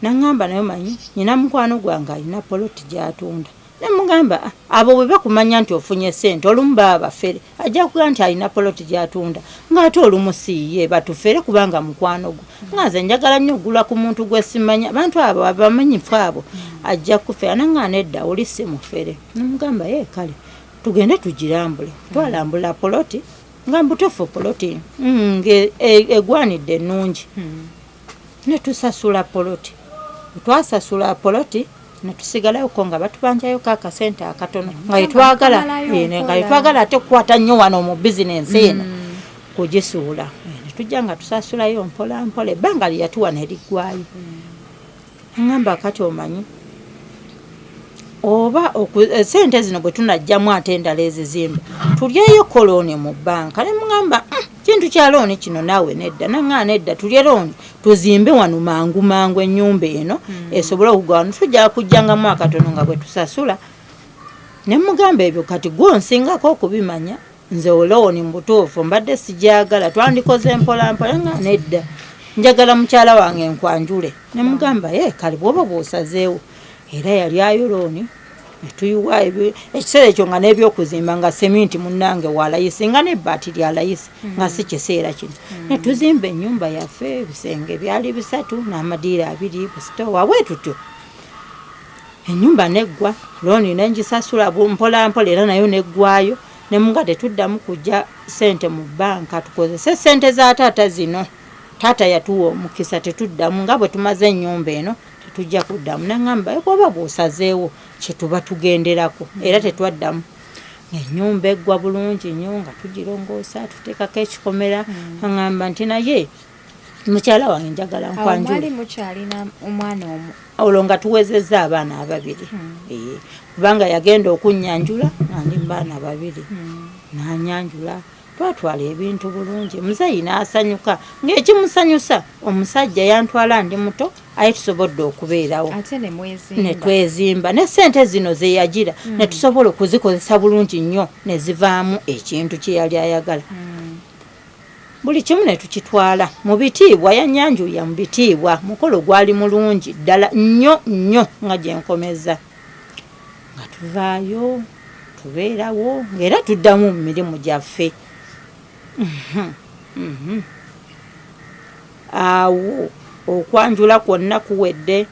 nangamba nayo manyi nyina mukwano gwange alina poloti gy'atunda nemugamba abo bwe bakumanya nti ofunye sente olumu baba bafere ajja kuga nti alina poloti gy'atunda ng'ate olumu siiye batufere kubanga mukwano gwo ngaze njagala nnyo ogula ku muntu gwe simanya abantu abo abamanyifu abo ajja kufera nanga nedda oli si mufere nemugamba kale tugende tugirambule twalambula poloti nga mbutuufu poloti egwanidde ennungi ne tusasula poloti twasasula poloti netusigalayo ko nga batubanjayo kakasente akatono nga yetwagala ate kukwata nnyo wano mu bizinensi eno kugisuula netujja nga tusasulayo mpola ebbanga lyeyatuwa neriggwayo ngamba kati omanyi oba sente zino bwe tunajjamu ate endala ezizimba tulyeyo koloni mu bbanka nemugamba kintu kya looni kino naawe nedda nanga nedda tulye looni tuzimbe wano mangu ennyumba eno esobola okugawano tujja kujjangamu akatono nga bwe tusasula nemugamba ebyo kati gwonsingako okubimanya nze olooni mbutuufu mbadde sijagala twandikoze mpola nga nedda njagala mukyala wange nkwanjule ne mugamba kale bwoba bwosazeewo era yali ayolooni netuyiwa ekiseera ekyo nga n'ebyokuzimba nga seminti munnange walayisi nga n'ebbaati lyalayisi nga si kiseera kino netuzimba ennyumba yaffe ebisenge byali 3 n'amadiira 2 busitowa bwe tutyo ennyumba neggwa looni nengisasula mpolampola era nayo neggwayo ne munga tetuddamu kujja sente mu bbanka tukozese sente za taata zino taata yatuwa omukisa tetuddamu nga bwe tumaze ennyumba eno tetujja kuddamu naŋŋamba bwoba bw'osazeewo kyetuba tugenderako era tetwaddamu ennyumba eggwa bulungi nnyo nga tugirongoosa tuteekako ekikomera aŋŋamba nti naye mukyala wange njagala nkwanjula mukyalina omwana omu olwo nga tuwezezza abaana 2 kubanga yagenda okunnyanjula nga ndi baana 2 n'anyanjula twatwala ebintu bulungi muzeeyi n'asanyuka ng'ekimusanyusa omusajja yantwala ndi muto aye tusobodde okubeerawo ate ne twezimba ne ssente zino ze yagira ne tusobola okuzikozesa bulungi nnyo ne zivaamu ekintu kye yali ayagala buli kimu ne tukitwala mu bitiibwa yanyanjuya mu bitiibwa mukolo gwali mulungi ddala nnyo nnyo nga gye nkomeza nga tuvaayo tubeerawo ng'era tuddamu mu mirimu gyaffe awo okwanjula kwonna kuwedde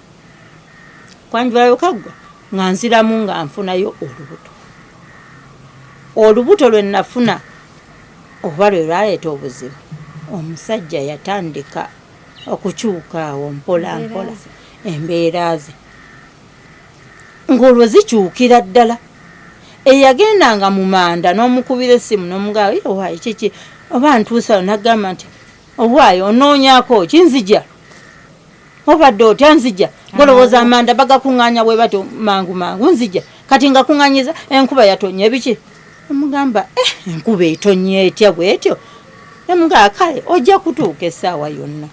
kwanjulayo kaggwa nga nziramu nga nfunayo olubuto lwe nafuna oba lwe lwaleeta obuzibu omusajja yatandika okukyuka awo mpola embeera ze ng'olwo zikyukira ddala eyagendanga mu manda n'omukubira essimu n'omugamba owaayi kiki oba ntuusa nagamba nti owaayi onoonyako kinzija obadde otya nzija golowooza amanda bagakuŋŋaanya bwe batyo mangu nzija kati nga kuŋŋanyiza enkuba yatonnya ebiki omugamba enkuba etonnya etya bwetyo emugamba kale ojja kutuuka essaawa yonna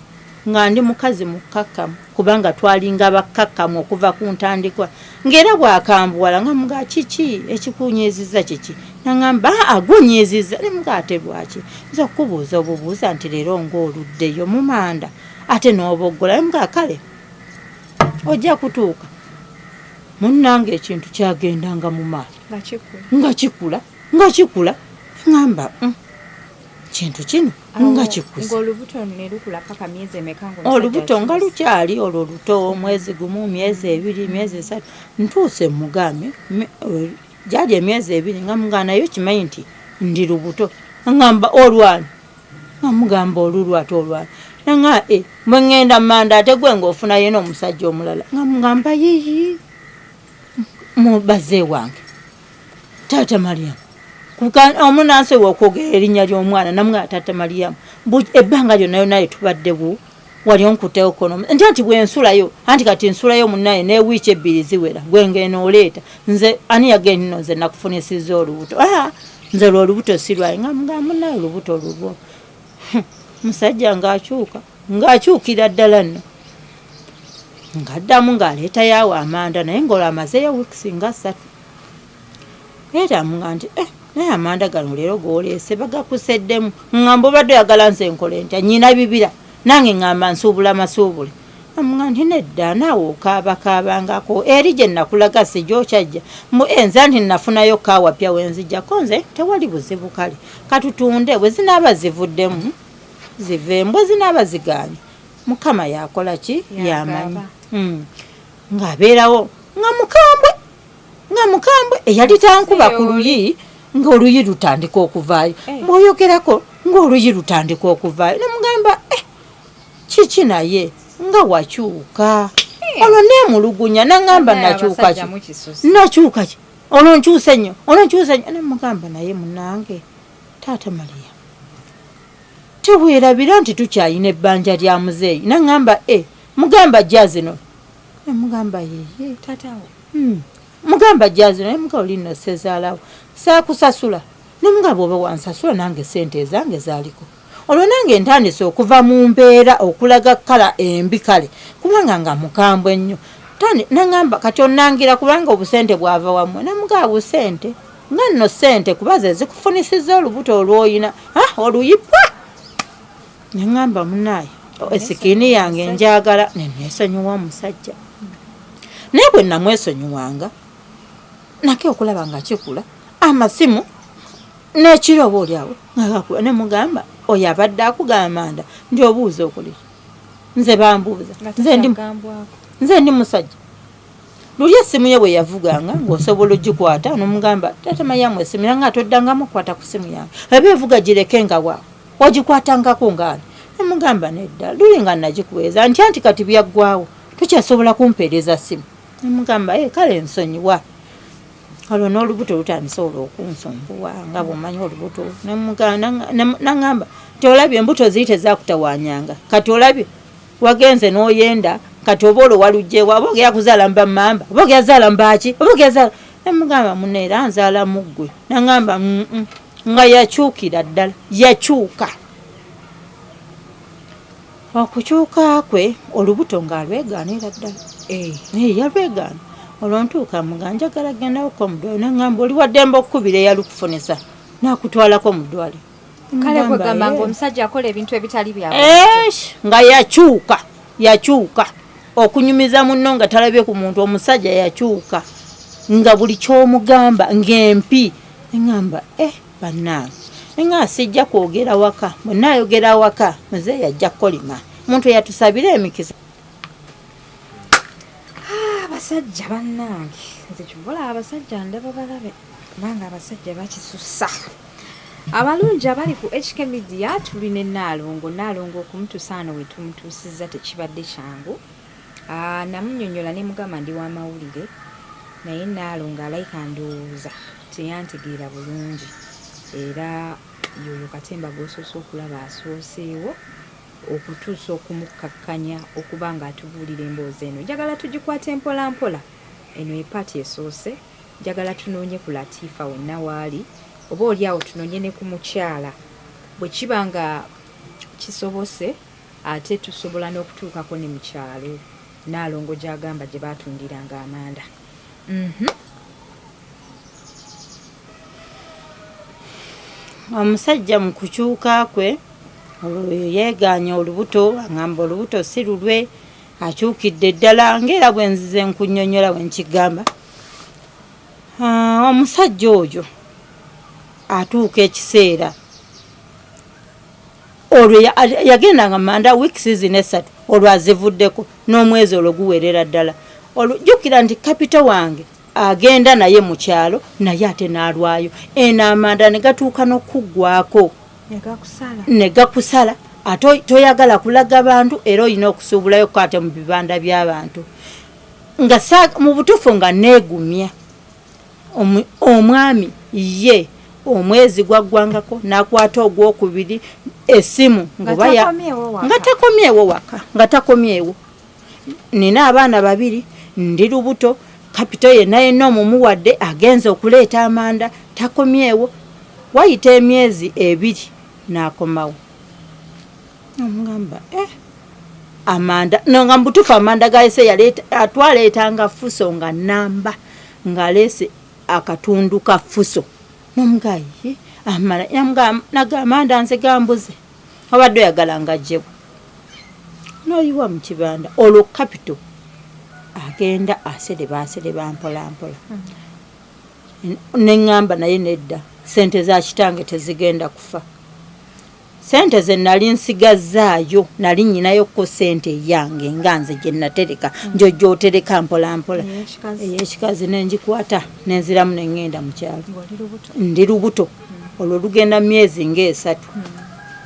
nga ndi mukazi mukkakkamu kubanga twalinga bakkakkamu okuva ku ntandikwa ng'era bwakambuwala nga muga kiki ekikunyiizizza kiki naŋŋamba agunyiizizza ne muga ate lwaki nza okubuuza obubuuza nti leero ng'oluddeyo mu manda ate n'oboggola muga kale ojja kutuuka munnange ekintu kyagendanga mu maaso nga kikula ŋŋamba kintu kino nga kikuze olubuto nga lukyali olwo luto omwezi gumu myezi 2 myezi 3 ntuuse mugambe gyali emyezi 2 nga mugamba nayo kimanyi nti ndi lubuto ngamba olwana nga mugamba olulwate olwana nga bwe ŋŋenda manda ate gwe ng'ofunayo n'omusajja omulala nga mugamba yiyi mubaze wange taata Mariamu omunansewa okwogera erinnya ly'omwana namugamba taata Mariamu ebbanga lyonna naye tubadde wali onkutewo kono nti bwensulayo anti kati nsulayo munnaye n'ewiiki 2 ziwera gwe ngeno oleeta nze ani yagenda nze nakufunisizza olubuto nze lw'olubuto sirwaye nga mugamba munnaye olubuto lulwo musajja ng'akyukira ddala nno ng'addamu ng'aleeta yawo amanda naye ng'olwo amazeeyo wiikisi nga 3 era muga nti naye amanda gano leero gooleese bagakuseddemu ŋŋamba obadde oyagala nze nkole ntya nnyina bibira nange ŋŋamba nsuubula masuubule amuga nti nedda naawe okaabakaabangako eri gye nakulaga si gy'okyajja enza nti nafunayo kaawapya wenzijjako nze tewali buzibu kale katutunde bwe zinaaba zivuddemu ziveemu bwe zinaaba zigaanye mukama yakola ki yamanyi ng'abeerawo nga mukambwe eyali tankuba ku luyi ng'oluyi lutandika okuvaayo bw'oyogerako ng'oluyi lutandika okuvaayo nemugamba kiki naye nga wakyuka olwo neemulugunya naŋŋamba nakyuka ki olwo nkyuse nnyo nemugamba naye munange taata Mariya tebwerabira nti tukyayina ebbanja lya muzeeyi naŋŋamba mugamba jja zino nemugamba yeye taatawo mugamba jja zino nemugamba oli nno sezaalawo saakusasula nemugamba oba wansasula nange sente ezange zaaliko olwo nange ntandise okuva mu mbeera okulaga kala embi kale kubanga nga mukambwe nnyo naŋŋamba kati onnangira kubanga obusente bwava wammwe nemugamba busente nga nno ssente kubaze zikufunisiza olubuto olwoyina oluyipwa. Neŋŋamba munaaye esikini yange njagala neneesonyiwa omusajja. Naye bwe namwesonyiwanga nake okulaba nga kikula amasimu n'ekiro oba oliawo ngakula ne mugamba oyo abadde akugamba Amanda ndi obuuza okuli nze bambuuza nze ndi musajja. Luli essimu ye bwe yavuganga ng'osobola ogikwata n'omugamba tatamanyamu essimu era nga toddangamu okukwata ku ssimu yange eba evuga gireke nga waawe ogikwatangako ngaani. Nemugamba nedda luli nga nagikuweeza nti kati byaggwawo tukyasobola kumpeereza ssimu. Nemugamba kale nsonyiwa. Olwo n'olubuto lutandise olw'okunsumbuwa nga bw'omanyi olubuto. Naŋŋamba nti olabye embuto ziri tezakutawanyanga kati olabye wagenze n'oyenda kati oba olwo walugjewa oba ogera kuzaala mba mmamba oba ogera zaala mbaki oba ogera zaala. Nemugamba muneera nzaala muggwe. Naŋŋamba nga yakyukira ddala yakyuka. Okukyuka kwe olubuto ng'alwegaanira ddala. Yalwegaana. Olwo ntuuka muga njagala gendawoko mu ddwaliro. Naŋŋamba oli waddembe okkubira eyalukufuniza n'akutwalako mu ddwaliro. Kale kwegamba ng'omusajja akola ebintu ebitali byawe. Nga yakyuka okunyumiza munno nga talabye ku muntu. Omusajja yakyuka nga buli ky'omugamba ng'empi. Eŋŋamba bannange nga sijja kwogera waka bwe naayogera waka muzeeyi ajja kukolima omuntu yatusabira emikisa. Abasajja bannange nze kibola abasajja ndaba balabe kubanga abasajja bakisussa. Abalungi abali ku HK Media tulina Naalongo okumutusaano we tumutuusizza tekibadde kyangu. Namunnyonnyola ne mugamba ndi w'amawulire naye Naalongo alayika ndowooza teyantegeera bulungi era yoyo katemba g'osoose okulaba asooseewo okutuusa okumukkakkanya okuba ng'atubuulira emboozi eno. Njagala tugikwate mpola mpola. Eno epaati esoose njagala tunoonye ku Latifa wenna waali oba oliawo tunoonye ne ku mukyala bwe kiba nga kisobose ate tusobola n'okutuukako ne mu kyalo Naalongo gy'agamba gye baatundiranga Amanda. Omusajja mu kukyuka kwe yeegaanye olubuto aŋŋamba olubuto si lulwe akyukidde ddala ng'era bwe nzize nkunnyonnyola bwe nkigamba. Omusajja oyo atuuka ekiseera olwo yagendanga Amanda wiiki zino 3 olwo azivuddeko n'omwezi olwo guwerera ddala. Olujjukira nti kapito wange agenda naye mu kyalo naye ate n'alwayo Amanda ne gatuuka n'okuggwako ne gakusala ate toyagala kulaga bantu era olina okusuubulayo kwate mu bibanda by'abantu nga mu butuufu nga neegumya. Omwami ye omwezi gwaggwangako n'akwata ogwokubiri essimu nga takomyewo. Nina abaana 2 ndi lubuto kapito yenna omumuwadde agenze okuleeta Amanda takomyewo. Wayita emyezi 2 n'akomawo. Omugamba Amanda nga mbutuufu Amanda gayise atwaleetanga Fuso nga namba ng'aleese akatundu ka Fuso. N'omugayi Amanda nze gambuze obadde oyagala ng'ajjewo n'oyiwa mu kibanda. Olwo kapito agenda asereba mpola mpola. Neŋŋamba naye nedda sente za kitange tezigenda kufa. Sente ze nali nsigazzaayo nali nnyinayokko sente yange nga nze gye natereka njojjootereka mpola mpola. Ey'ekikazi nengikwata nenziramu ne ŋŋenda mu kyalo. Ndi lubuto olwo lugenda myezi nga3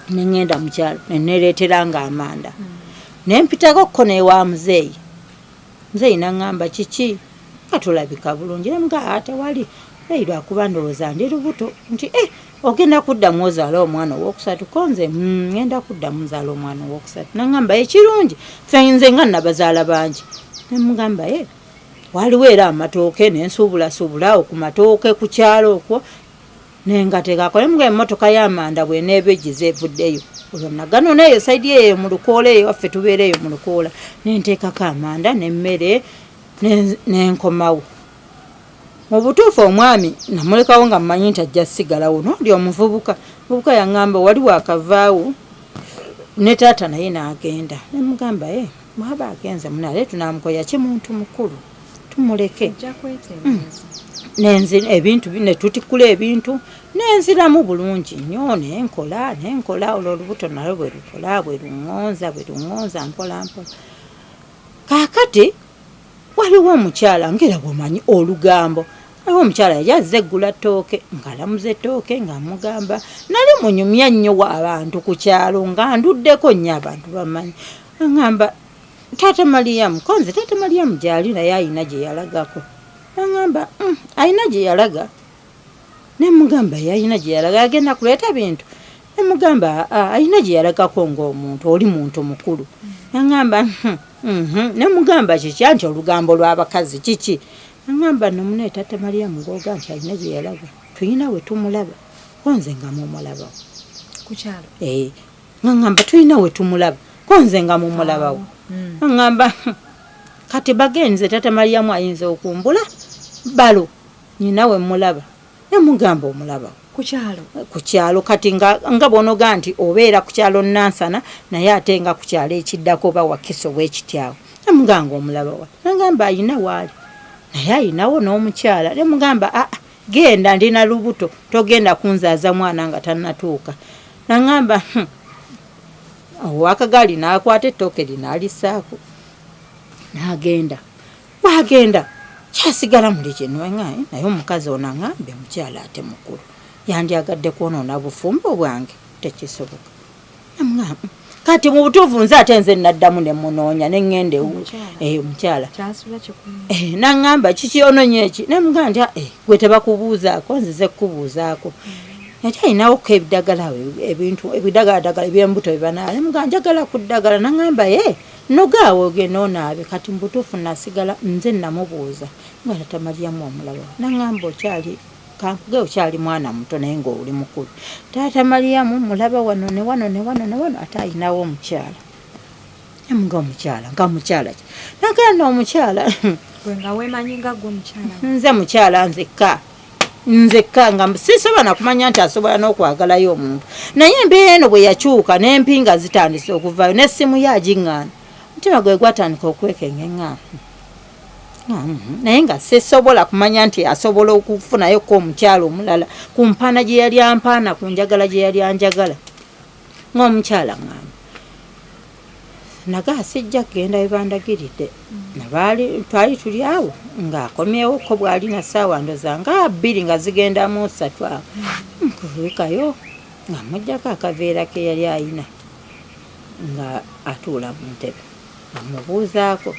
ne ŋŋenda mu kyalo ne neereeteranga Amanda. Ne mpitako n'ewa muzeeyi. Muzeeyi n'aŋŋamba kiki nga tulabika bulungi. Nemugaa tewali lwakuba ndowooza ndi lubuto nti ogenda kuddamu ozaala omwana ow'okusatu ko nze ngenda kuddamu nzaala omwana ow'okusatu. Naŋŋamba ekirungi ffe nze nga nabazaala bangi. Nemugamba waliwo era amatooke nensuubulasuubulawo ku matooke ku kyalo okwo nengateekako. Nemuga emmotoka y'Amanda bw'eneebejjiza evuddeyo olwo nagano neeyo sayidi eyo mu Lukoola eyo waffe tubeera eyo mu Lukoola nenteekako Amanda n'emmere nenkomawo. mu butuufu omwami namulekawo nga mmanyi nti ajja sigalawo nondi omuvubuka yaŋŋamba waliwo akavaawo ne taata naye n'agenda nemugamba mwaba agenze munale tunamukoya ki muntu mukulu tumuleke ebintu ne tutikula ebintu nenziramu bulungi nnyo nenkola olwo olubuto nalwo bwe luŋŋonza mpola kaakati waliwo omukyala ngera bwomanyi olugambo waliwo omukyala yajja eggula ttooke ng'alamuza ettooke ng'amugamba nali munyumya nnyo abantu ku kyalo nga nduddeko nnyo abantu bamanyi aŋŋamba taata Mariyamu konze taata Mariyamu gy'ali naye ayina gye yalagako aŋŋamba ayina gye yalaga nemugamba ayina gye yalaga agenda kuleeta bintu nemugamba ayina gye yalagako ng'omuntu oli muntu mukulu aŋŋamba nemugamba kiki anti olugambo lw'abakazi kiki aŋŋamba nomune taata Mariyamu ng'oga nti ayina gye yalaga tuyina we tumulaba konze nga mumulabawo ku kyalo aŋŋamba tuyina we tumulaba konze nga mumulabawo aŋŋamba kati bagenze taata Mariyamu ayinza okumbula balo nyina we mulaba nemugamba omulabawo ku kyalo kati nga bonoga nti obeera ku kyalo Nansana naye ate nga ku kyalo ekiddako oba Wakiso bwekityawo nemugamba omulabawa nagamba ayina waali naye ayinawo n'omukyala nemugamba genda ndina lubuto togenda kunzaaza mwana nga tannatuuka nagamba owakagaali n'akwata ettooke linalisaako n'agenda bwagenda kyasigala muli kyenwaŋŋaye naye omukazi ono aŋŋambe mukyala ate mukulu yandyagadde kwonoona bufumbo bwange tekisoboka namugamba kati mu butuufu nze ate nze naddamu ne munoonya ne ŋŋende omukyala naŋŋamba kikyonoonye eki nemugamba nti gwe tebakubuuzaako nzize kukubuuzaako ate ayinawo ko ebidagaladagala ebyembuto bibanaala nemugamba njagala ku ddagala naŋŋamba nogaawo ogenda onaabe kati mu butuufu nasigala nze namubuuza nga taata Mariyamu omulaba naŋŋamba okyali mwana muto naye ng'oli mukulu taata Mariyamu mulaba wano ne wano ate ayinawo omukyala emuga omukyala nga mukyala ki nagenda omukyala nga weemanyi nga gwe mukyala nze mukyala nzekka nga sisobola nakumanya nti asobola n'okwagalayo omuntu naye embeera eno bwe yakyuka n'empinga zitandise okuvaayo n'essimu ye agiŋŋaana omutima gwe gwatandika okwekengeŋŋaana naye nga sisobola kumanya nti asobola okufunayoko omukyala omulala ku mpaana gye yali ampaana ku njagala gye yali anjagala ng'omukyala ŋŋamba naga sijja kugenda we bandagiridde twali tuli awo ng'akomyewo ko bw'alina ssaawa ndoza nga 2 nga zigenda mu 3 awo nkubuukayo nga mujjako akaveera ke yali ayina nga atuula mu ntebe amubuuzaako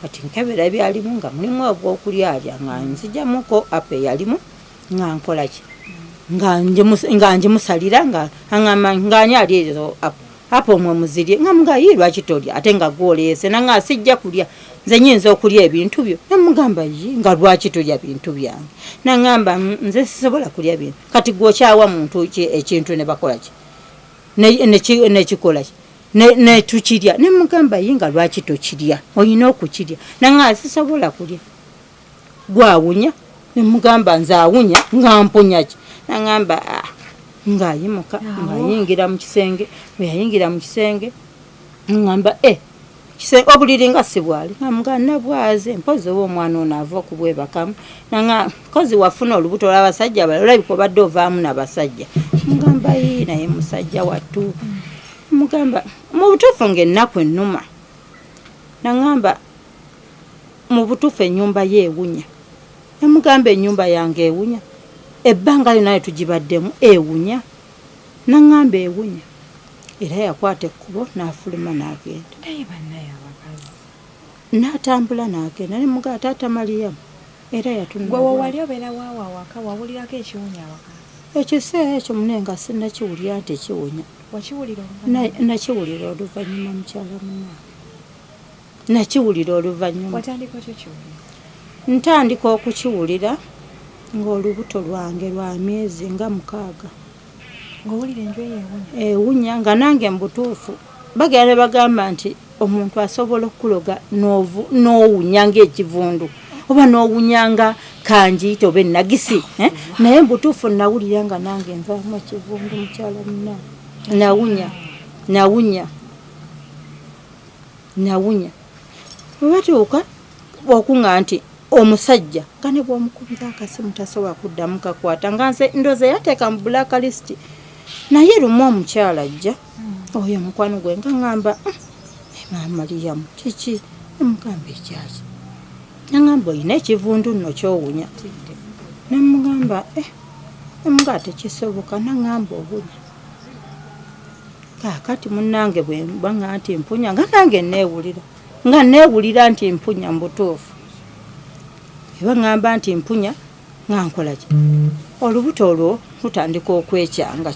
kati nkebera byalimu nga mulimu obwokulya alya nga nzijjamuko ape yalimu nga nkola ki nga njimusalira nga ng'ani ali ezo apo mwe muzirye nga mugayi lwaki tolya ate nga gwoleese nanga asijja kulya nze nyinza okulya ebintu byo namugamba nga lwaki tolya bintu byange nangamba nze sisobola kulya bintu kati gwokyawa muntu ekintu ne bakola ki nekikola ki netukirya nemugamba nga lwaki tokirya olina okukirya nanga sisobola kulya gwawunya nemugamba nze awunya nga mpunya ki nangamba ng'ayimuka ng'ayingira mu kisenge bwe yayingira mu kisenge ngamba obuliri nga si bwali nga nabwaze mpozi oba omwana ono ava okubwebakamu nanga kozi wafuna olubuto lw'abasajja bala olabika obadde ovaamu n'abasajja mugamba naye musajja wattu mugamba mu butuufu ng'ennaku ennuma nangamba mu butuufu ennyumba ye ewunya nemugamba ennyumba yange ewunya ebbanga lyonna tugibaddemu ewunya nangamba ewunya era yakwata ekkubo n'afuluma n'agenda n'atambula n'agenda nemugaa taata Mariyamu era wali obeera waawa awaka wawulirako ekiwunya awaka ekiseera ekyo munenga sinnakiwulira nti ekiwunya nakiwulira oluvannyuma mukyala munna nakiwulira oluvannyuma ntandika okukiwulira ng'olubuto lwange lwa myezi nga 6 ng'owulira enjwe ewunya nga nange mbutuufu bagera ne bagamba nti omuntu asobola okuloga n'owunya ng'ekivundu oba n'owunyanga kanji tobe nagisi naye mbutuufu nawulira nga nange nvaamu ekivundu mukyala munna nawunya webatuuka okuŋŋa nti omusajja kane bw'omukubira akasimu tasobola kuddamu kakwata nga nze ndoze yateeka mu blacklist naye lumu omukyala ajja oyo mukwano gwe nga ŋŋamba Mariyamu kiki emugamba ekyaki naŋŋamba oyina ekivundu nno kyowunya namugamba emuga tekisoboka naŋŋamba obunya kaakati munnange bwe mbanga nti mpunya nga nange neewulira nti mpunya mbutuufu eba ŋŋamba nti mpunya nga nkola ki olubuto olwo lutandika okwekyanga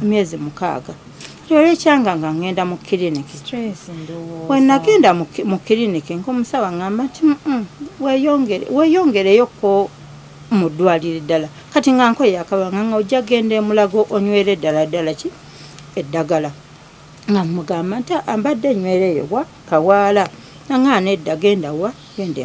emyezi 6 olwekyanga nga ŋŋenda mu kiriniki we nagenda mu kiriniki nk'omusawo ŋŋamba nti weeyongereyoko mu ddwaliro eddala kati nga nkoye akabanga nga ojja genda emulago onywera eddala ki eddagala nga mugamba nti ambadde enywereyo wa kawaala nga nedda genda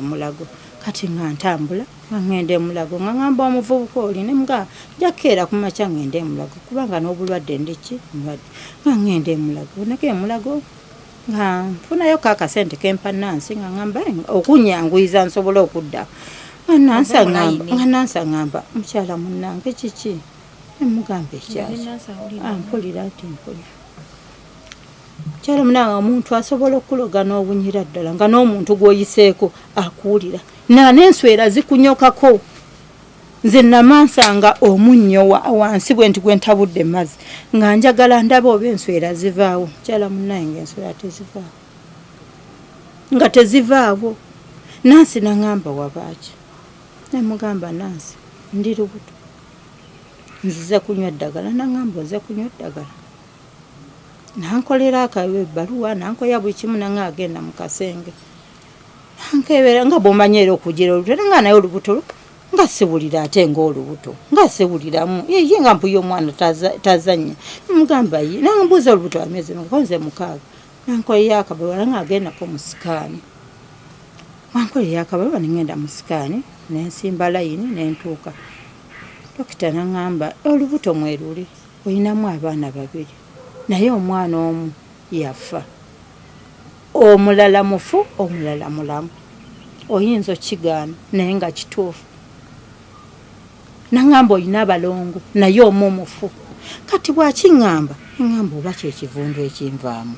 emulago kati nga ntambula nga ŋŋenda emulago nga ŋŋamba omuvubuka oli ne mugamba njakeera ku makya ŋŋenda emulago kubanga n'obulwadde ndiki mulwadde nga ŋŋenda emulago nako emulago nga nfunayo kaakasente kempa Nansi nga ŋŋamba okunyanguyiza nsobole okudda nga Nansi ŋŋamba mukyala munnange kiki emugamba ekyaki mpulira nti mpunya mukyala munnange omuntu asobola okuloga n'obunyira ddala nga n'omuntu gw'oyiseeko akuwulira n'enswera zikunyokako nze namansanga omunnyo wansi bwe nti gwe ntabudde mazzi nga njagala ndaba oba enswera zivaawo mukyala munnange ng'enswera tezivaawo Nansi naŋŋamba wabaaki nemugamba Nansi ndi lubuto nzize kunywa eddagala naŋŋamba oze kunywa eddagala nankolera ebbaluwa nankoya buli kimu nange agenda mu kasenge nankebera nga bw'omanyeera okugira olubuto nga naye olubuto nga siwulira ate ng'olubuto nga siwuliramu ye nga mpuya omwana tazanya mugamba ye nambuuza olubuto amezi nze 6 nankolera akabaluwa nange agendako mu sikaani wankolera akabaluwa nengenda mu sikaani nensimba layini nentuuka dokita naŋŋamba olubuto mweruli olinamu abaana 2 naye omwana omu yafa omulala mufu omulala mulamu oyinza okigaana naye nga kituufu naŋŋamba olina abalongo naye omu mufu kati bwakiŋŋamba eŋŋamba oba kyekivundu ekinvaamu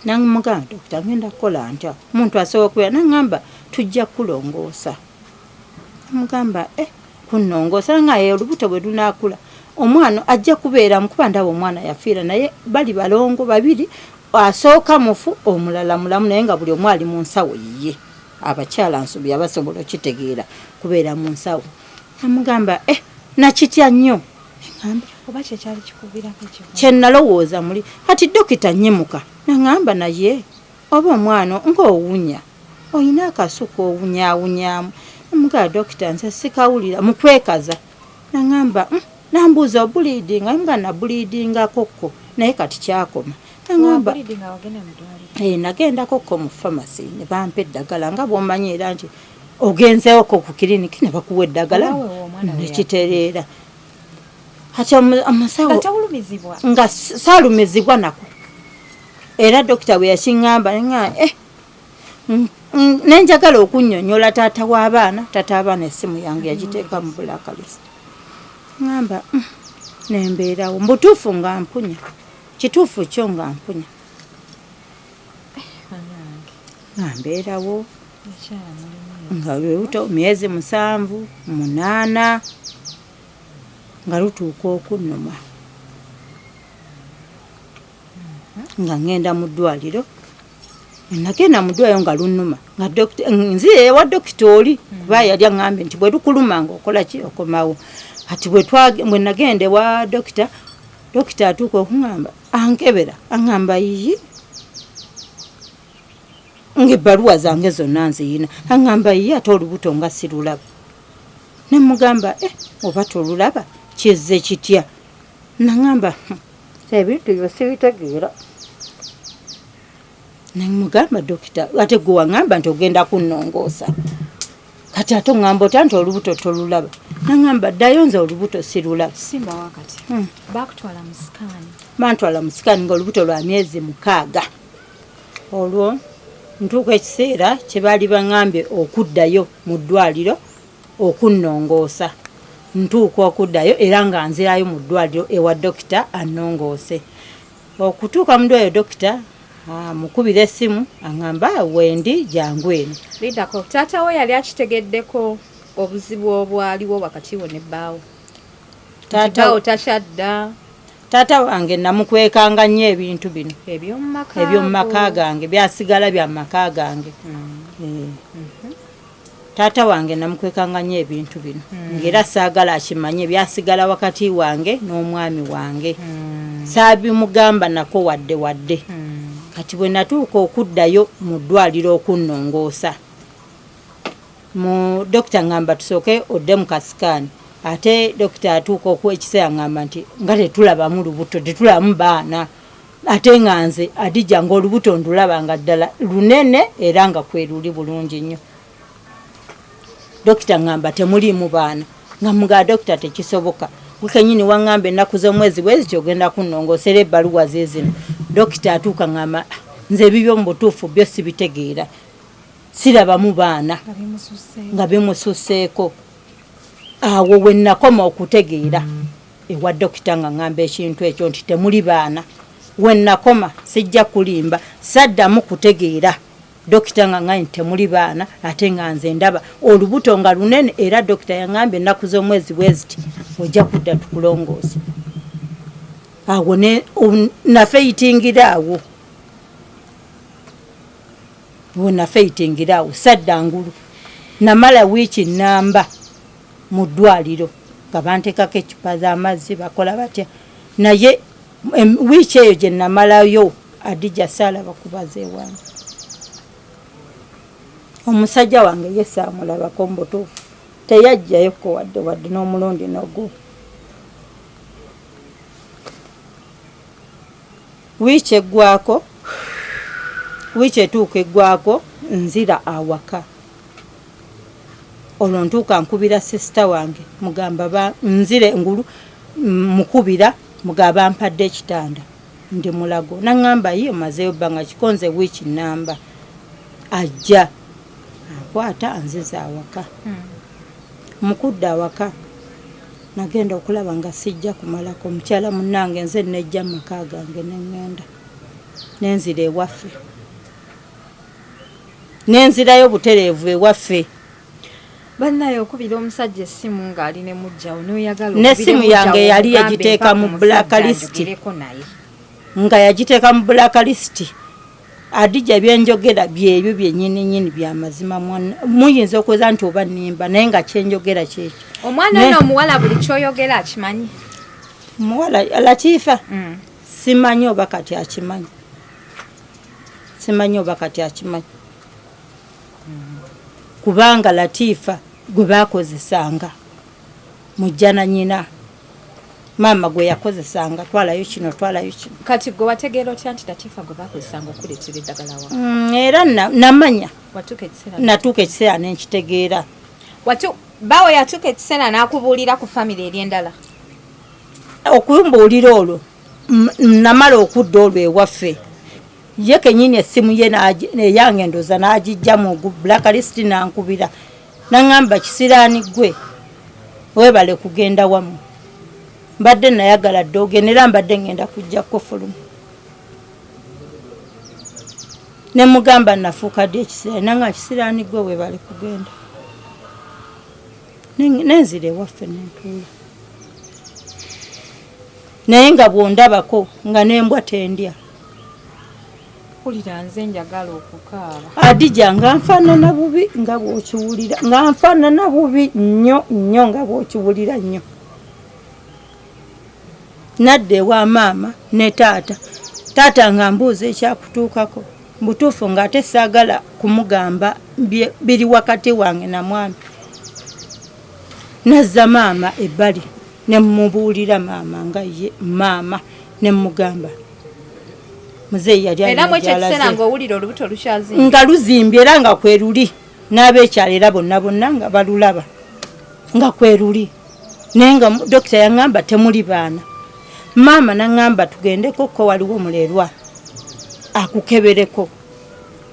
namugamba dokita ngenda kukola ntya omuntu asobola okubeera naŋŋamba tujja kulongoosa namugamba kunnongoosa ngaye olubuto bwe lunaakula omwana ajja kubeera mukuba ndaba omwana yafiira naye bali balongo 2 asooka mufu omulala mulamu naye nga buli omu ali mu nsawo yiye abakyala nsubi abasobola okitegeera kubeera mu nsawo namugamba nakitya nnyo eŋŋamba oba kyekyali kikubirako kyennalowooza muli kati dokita nnyimuka naŋŋamba naye oba omwana ng'owunya olina akasuka owunyaawunyaamu namugamba dokita nze sikawulira mu kwekaza naŋŋamba nambuuza obuliidinga nga nabuliidingakokko naye kati kyakoma naŋŋamba nagendakokko mu famasi ne bampa eddagala nga bw'omanyiira nti ogenzewoko ku kiriniki ne bakuwa eddagala nekitereera kati omusawo nga saalumizibwa nako era dokita bwe yakiŋŋamba nenjagala okunnyonnyola taata w'abaana essimu yange yagiteeka mu blacklist ŋŋamba nembeerawo mbutuufu nga mpunya kituufu kyo nga mpunya nga mbeerawo nga lwebuto myezi 7 8 nga lutuuka okunnuma nga ŋŋenda mu ddwaliro nagenda mu ddwaliro nga lunnuma nga nzire ewa dokita oli kuba yali aŋŋambye nti bwe lukuluma nga okola ki okomawo ati bwe nagenda ewa dokita atuuka okuŋŋamba ankebera aŋŋamba yiyi ng'ebbaluwa zange zonna nziyina aŋŋamba yiyi ate olubuto nga sirulaba nemugamba oba tolulaba kizze kitya naŋŋamba ebintu byo sibitegeera Nemugamba dokita ate gwe waŋŋamba nti ogenda kunnongoosa. Kati ate oŋŋamba otya nti olubuto tolulaba. Naŋŋamba ddayo nze olubuto sirulaba. Simba wakati. Bakutwala mu sikaani. Bantwala mu sikaani ng'olubuto lwa myezi 6. Olwo ntuuka ekiseera kye baali baŋŋambye okuddayo mu ddwaliro okunnongoosa. Ntuuka okuddayo era nga nzirayo mu ddwaliro ewa dokita annongoose. Okutuuka mu ddwaliro dokita mukubira essimu aŋŋamba wendi jangu eno. Lidako taata we yali akitegeddeko obuzibu obwaliwo wakati wo ne bbaawo. Taata tashadda. Taata wange namukwekanga nnyo ebintu bino eby'omu maka gange byasigala bya maka gange. Taata wange namukwekanga nnyo ebintu bino ng'era saagala akimanye byasigala wakati wange n'omwami wange. Saabimugamba nako wadde. Kati bwe natuuka okuddayo mu ddwaliro okunnongoosa, mu dokita ngamba tusooke odde mu kasikaani. Ate dokita atuuka okwekiseera ngamba nti nga tetulabamu lubuto, tetulabamu baana. Ate nga nze Adija ng'olubuto ndulaba nga ddala lunene era nga kweruli bulungi nnyo. Dokita ngamba temuliimu baana. Nga dokita tekisoboka. Kenyini waŋŋamba ennaku z'omwezi bwezi kyogenda kunnongoosera ebbaluwa zeezino. Dokita atuuka ngamba nze ebibyo mu butuufu byo sibitegeera. Sirabamu baana nga bimususseeko. Awo we nakoma okutegeera ewa dokita nga ngamba ekintu ekyo nti temuli baana. We nakoma sijja kulimba saddamu kutegeera. Dokita nga ngani temuli baana ate nga nze ndaba olubuto nga lunene era dokita yangambye ennaku z'omwezi bweziti ojja kudda tukulongoosa. Awo nafeyitingira awo. Nafeyitingira awo sadda ngulu. Namala wiiki nnamba mu ddwaliro nga banteekako ecupa z'amazzi bakola batya. Naye wiiki eyo gye namalayo Adija saalaba kubaza ewange. Omusajja wange ye saamulabako mu butuufu. Teyajjayoko wadde n'omulundi n'ogwo. Wiiki eggwako, wiiki etuuka eggwako nzira awaka. Olwo ntuuka nkubira sisita wange mugamba nzire ngulu mukubira mugaba mpadde ekitanda ndi Mulago. Naŋŋamba ye mazeyo bbanga kikonze wiiki nnamba. Ajja akwata anziza awaka. Mukudda awaka nagenda okulaba nga sijja kumalako. Mukyala munnange nze nejja maka gange neŋŋenda nenzira ewaffe. Nenzirayo butereevu ewaffe. Bannaye okubira omusajja essimu ng'ali ne mujjawo n'oyagala n'essimu yange yali yagiteeka mu blacklist. Nga yagiteeka mu blacklist. Adija byenjogera byebyo byennyini by'amazima. Muyinza okweza nti oba nnimba naye nga kyenjogera kyekyo. Omwana ono omuwala buli kyoyogera akimanyi? Muwala Latifa? Simanyi oba kati akimanyi. Simanyi oba kati akimanyi. Kubanga Latifa gwe baakozesanga mujja na nnyina. Maama gwe yakozesanga twalayo kino. Kati gwe wategeera otya nti Latifa gwe baakozesanga okuleetera eddagala wa? Era namanya. Natuuka ekiseera nenkitegeera. Baawo yatuuka ekiseera n'akubuulira ku famire eri endala? Okumbuulira olwo namala okudda olwo ewaffe. Ye kenyini essimu ye eyange ndoza n'agijja mu blacklist nankubira. Naŋŋamba kisiraani gwe weebale kugenda wamu. Mbadde nayagala dde ogende era mbadde ngenda kujja kofulumu. Ne mugamba nafuuka ddi ekiseera nanga kisiraani gwe weebale kugenda. Nenzira ewaffe nentuula. Naye nga bwondabako nga n'embwa tendya. Kulira nze njagala okukaaba. Adija nga nfaanana bubi nga bw'okiwulira. Nga nfaanana bubi nnyo nga bw'okiwulira nnyo. Nadde ewa maama ne taata. Taata nga mbuuza ekyakutuukako. Butuufu ng'ate saagala kumugamba biri wakati wange na mwami. Nazza maama ebbali ne mmubuulira maama nga ye maama ne mugamba. muzeeyi yali era mwekyo ekiseera ng'owulira olubuto lukyazimba nga luzimbye era nga kwe luli n'abeekyalo era bonna nga balulaba nga kwe luli naye nga dokita yaŋŋamba temuli baana maama naŋŋamba tugendeko ko waliwo mulerwa akukebereko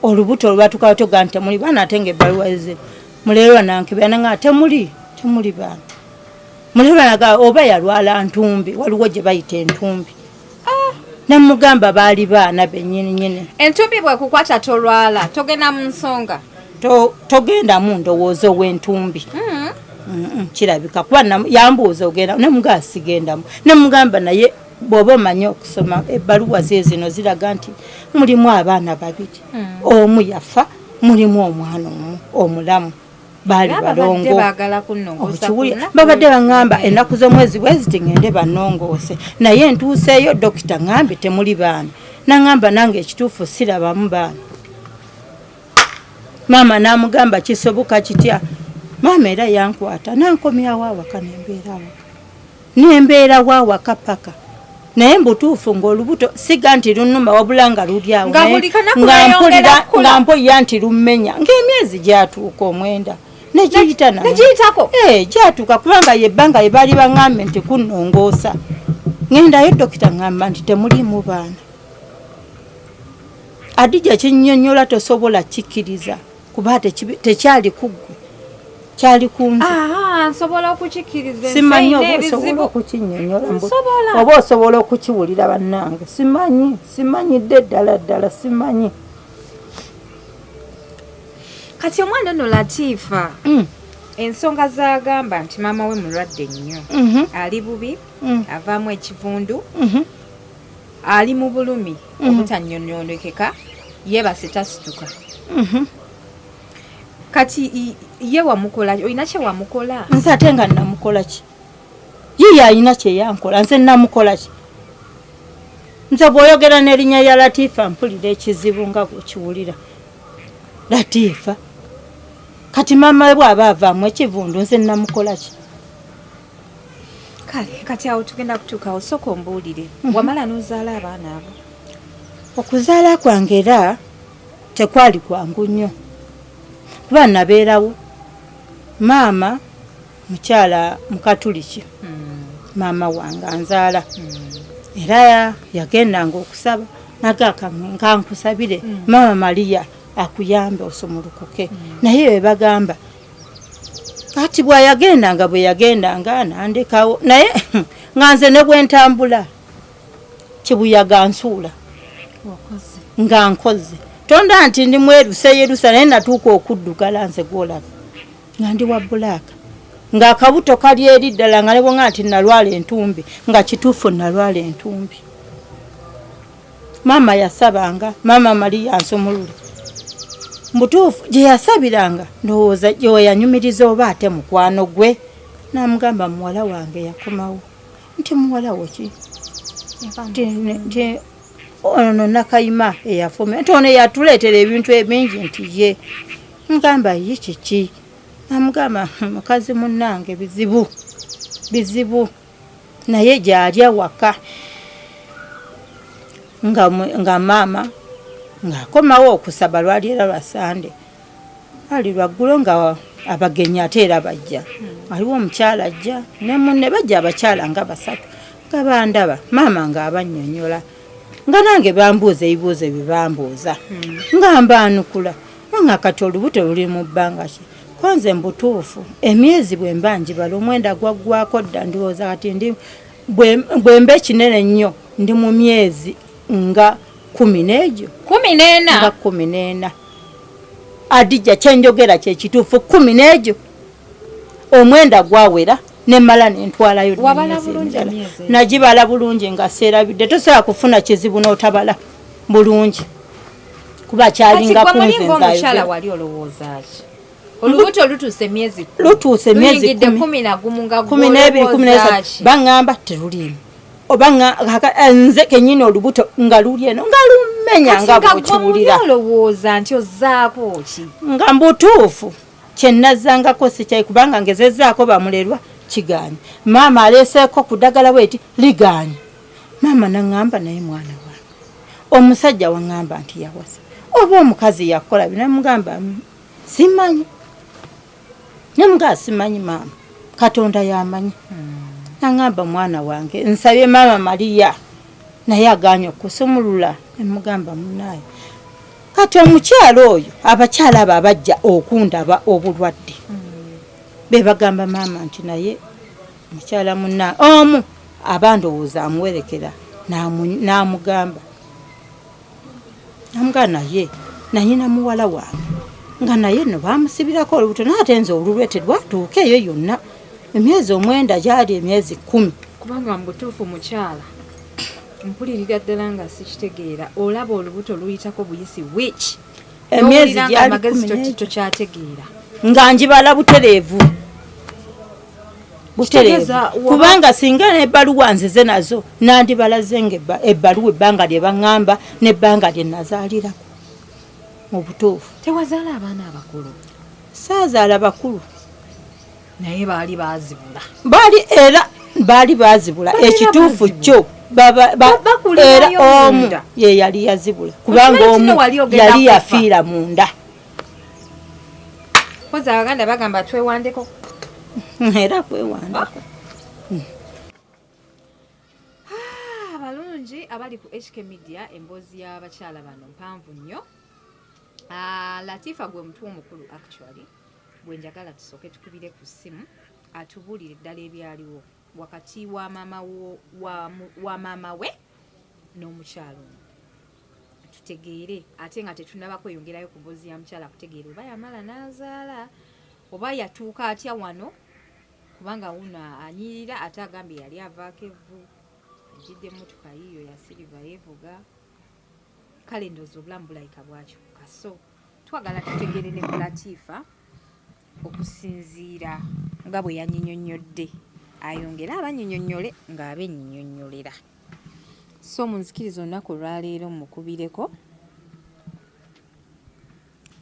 olubuto olwatukawo toga nti temuli baana ate nga ebbaluwa ze mulerwa nankebera naŋŋamba temuli baana mulerwa naga oba yalwala ntumbi waliwo gye bayita entumbi namugamba baali baana bennyininyini entumbi bwekukwata tolwala togenda mu nsonga togenda mu ndowooza ow'entumbi kirabika kuba yambuuza ogenda nemugaa sigendamu nemugamba naye bw'oba omanyi okusoma ebbaluwa zino ziraga nti mulimu abaana babiri omu yafa mulimu omwana omulamu baali balongo babadde baŋŋamba ennaku z'omwezi bweziti ŋŋende bannongoose naye ntuuseeyo dokita ŋŋambe temuli baana naŋŋamba nange ekituufu sirabamu baana maama n'amugamba kisoboka kitya maama era yankwata nankomyawo awaka nembeerawo awaka paka naye mbutuufu ng'olubuto siga nti lunnuma wabula nga luli awo nga mpulira nti lummenya ng'emyezi gyatuuka 9 negiyitako gyatuuka kubanga yebbanga ye baali baŋŋambe nti kunnongoosa ŋŋendayo dokita ŋŋamba nti temulimu baana Adija kinnyonnyola tosobola kikkiriza kuba tekyali kuggwe kyali kunze nsobola okukikkiriza simanyi osobola okukinnyonnyola oba osobola okukiwulira bannange simanyidde ddala simanyi kati omwana ono Latifa ensonga zagamba nti maama we mulwadde nnyo ali bubi avaamu ekivundu ali mu bulumi obutannyonnyolekeka yeebase tasituka kati ye wamukola olina kye wamukola nze ate nga namukola ki yiye alina kye yankola nze namukola ki nze bw'oyogera n'erinnya ya Latifa mpulira ekizibu nga bw'okiwulira Latifa kati maama we bw'aba avaamu ekivundu nze namukola ki kale kati awo tugenda kutuukawo sooka ombuulire wamala n'ozaala abaana abo okuzaala kwange era tekwali kwangu nnyo kuba nabeerawo maama mukyala mukatuliki maama wange anzaala era yagendanga okusaba nagaka nkankusabire maama Maria akuyambe osomulukuke naye bebagamba kati bweyagendanga nandekawo naye nga nze ne bwentambula kibuyaga nsuula nga nkoze tonda nti ndi mweruseyerusa naye natuuka okuddugala nze gwolaba nga ndi wa bbulaaka ng'akabuto kali eri ddala nga nebonga nti nalwala entumbi nga kituufu nalwala entumbi maama yasabanga maama Maria nsomulule mbutuufu gye yasabiranga ndowooza gye yanyumiriza oba ate mukwano gwe n'amugamba muwala wange yakomawo nti muwala wo ki nti ono Nakayima eyafumya nti ono yatuleetera ebintu ebingi nti ye ngamba ye kiki amugamba mukazi munnange bizibu naye gy'ali awaka nga maama ng'akomawo okusaba lwali era lwa Sande ali lwaggulo nga abagenyi ate era bajja waliwo omukyala ajja ne munne bajja abakyala nga 3 nga bandaba maama ng'abannyonnyola nga nange bambuuza ebibuuzo bye bambuuza nga mbaanukula nga kati olubuto luli mu bbanga ki konze mbutuufu emyezi bwe mba njibala omwenda gwaggwako dda ndowooza kati ndi bwe mba ekinene nnyo ndi mu myezi nga 14 nga 14 Adija kyenjogera kye kituufu 14 omwenda gwawera nemala nentwalayo nagibala bulungi nga seerabidde tosobola kufuna kizibu n'otabala bulungi kuba kyalinga kunze wali olowooza ki olubuto lutuuse myezi 12 baŋŋamba teruliimu oba nze kenyini olubuto nga luli eno nga lummenya nga bwokiwulira olowooza nti ozaako ki nga mbutuufu kyennazzangako sikyayi kubanga ngezezzaako bamulerwa kiganye maama aleeseeko ku ddagala bweti liganye maama naŋŋamba naye mwana wange omusajja waŋŋamba nti yawasa oba omukazi yakola bino mugamba simanyi nemugaa simanyi maama Katonda yamanyi naŋŋamba mwana wange nsabye maama Maria naye aganye okusumulula nemugamba munaye kati omukyalo oyo abakyala abo abajja okundaba obulwadde bebagamba maama nti naye mukyala munna omu abandowooza amuwerekera n'amugamba naye nanyina muwala wange nga naye no bamusibirako olubuto n'ate nze olulwe terwatuuka eyo yonna emyezi 9 gyali emyezi 10 kubanga mbutuufu mukyala mpulirira ddala nga sikitegeera olaba olubuto luyitako buyisi which emyezi gyali 10 tokyategeera nga njibala butereevu kubanga singa n'ebbaluwa nzize nazo nandibalaze nga ebbaluwa ebbanga lye baŋŋamba n'ebbanga lye nazaalirako mu butuufu. Tewazaala abaana abakulu? Saazaala bakulu naye baali baazibula. Baali baazibula ekituufu kyo era omu ye yali yazibula kubanga omu yali yafiira munda. Poza Abaganda bagamba twewandeko era kwewandako. Abalungi abali ku HK Media emboozi y'abakyala bano mpanvu nnyo. Latifa gwe mutwe omukulu actually bwenjagala tusooke tukubire ku ssimu atubuulire ddala ebyaliwo wakati wa maama we n'omukyalo tutegeere ate nga tetunaba kweyongerayo ku mboozi ya mukyala kutegeera oba yamala n'azaala oba yatuuka atya wano kubanga wuno anyirira ate agambye yali avaako evvu ajidde emmotoka yiyo ya Silver yevuga kale ndowooza obulamu bulayika bwakyuka so twagala tutegeere ne Latifa okusinziira nga bwe yanyinyonnyodde ayongere abanyinyonnyole ng'abenyinyonnyolera so munzikiriza olunaku olwaleero mukubireko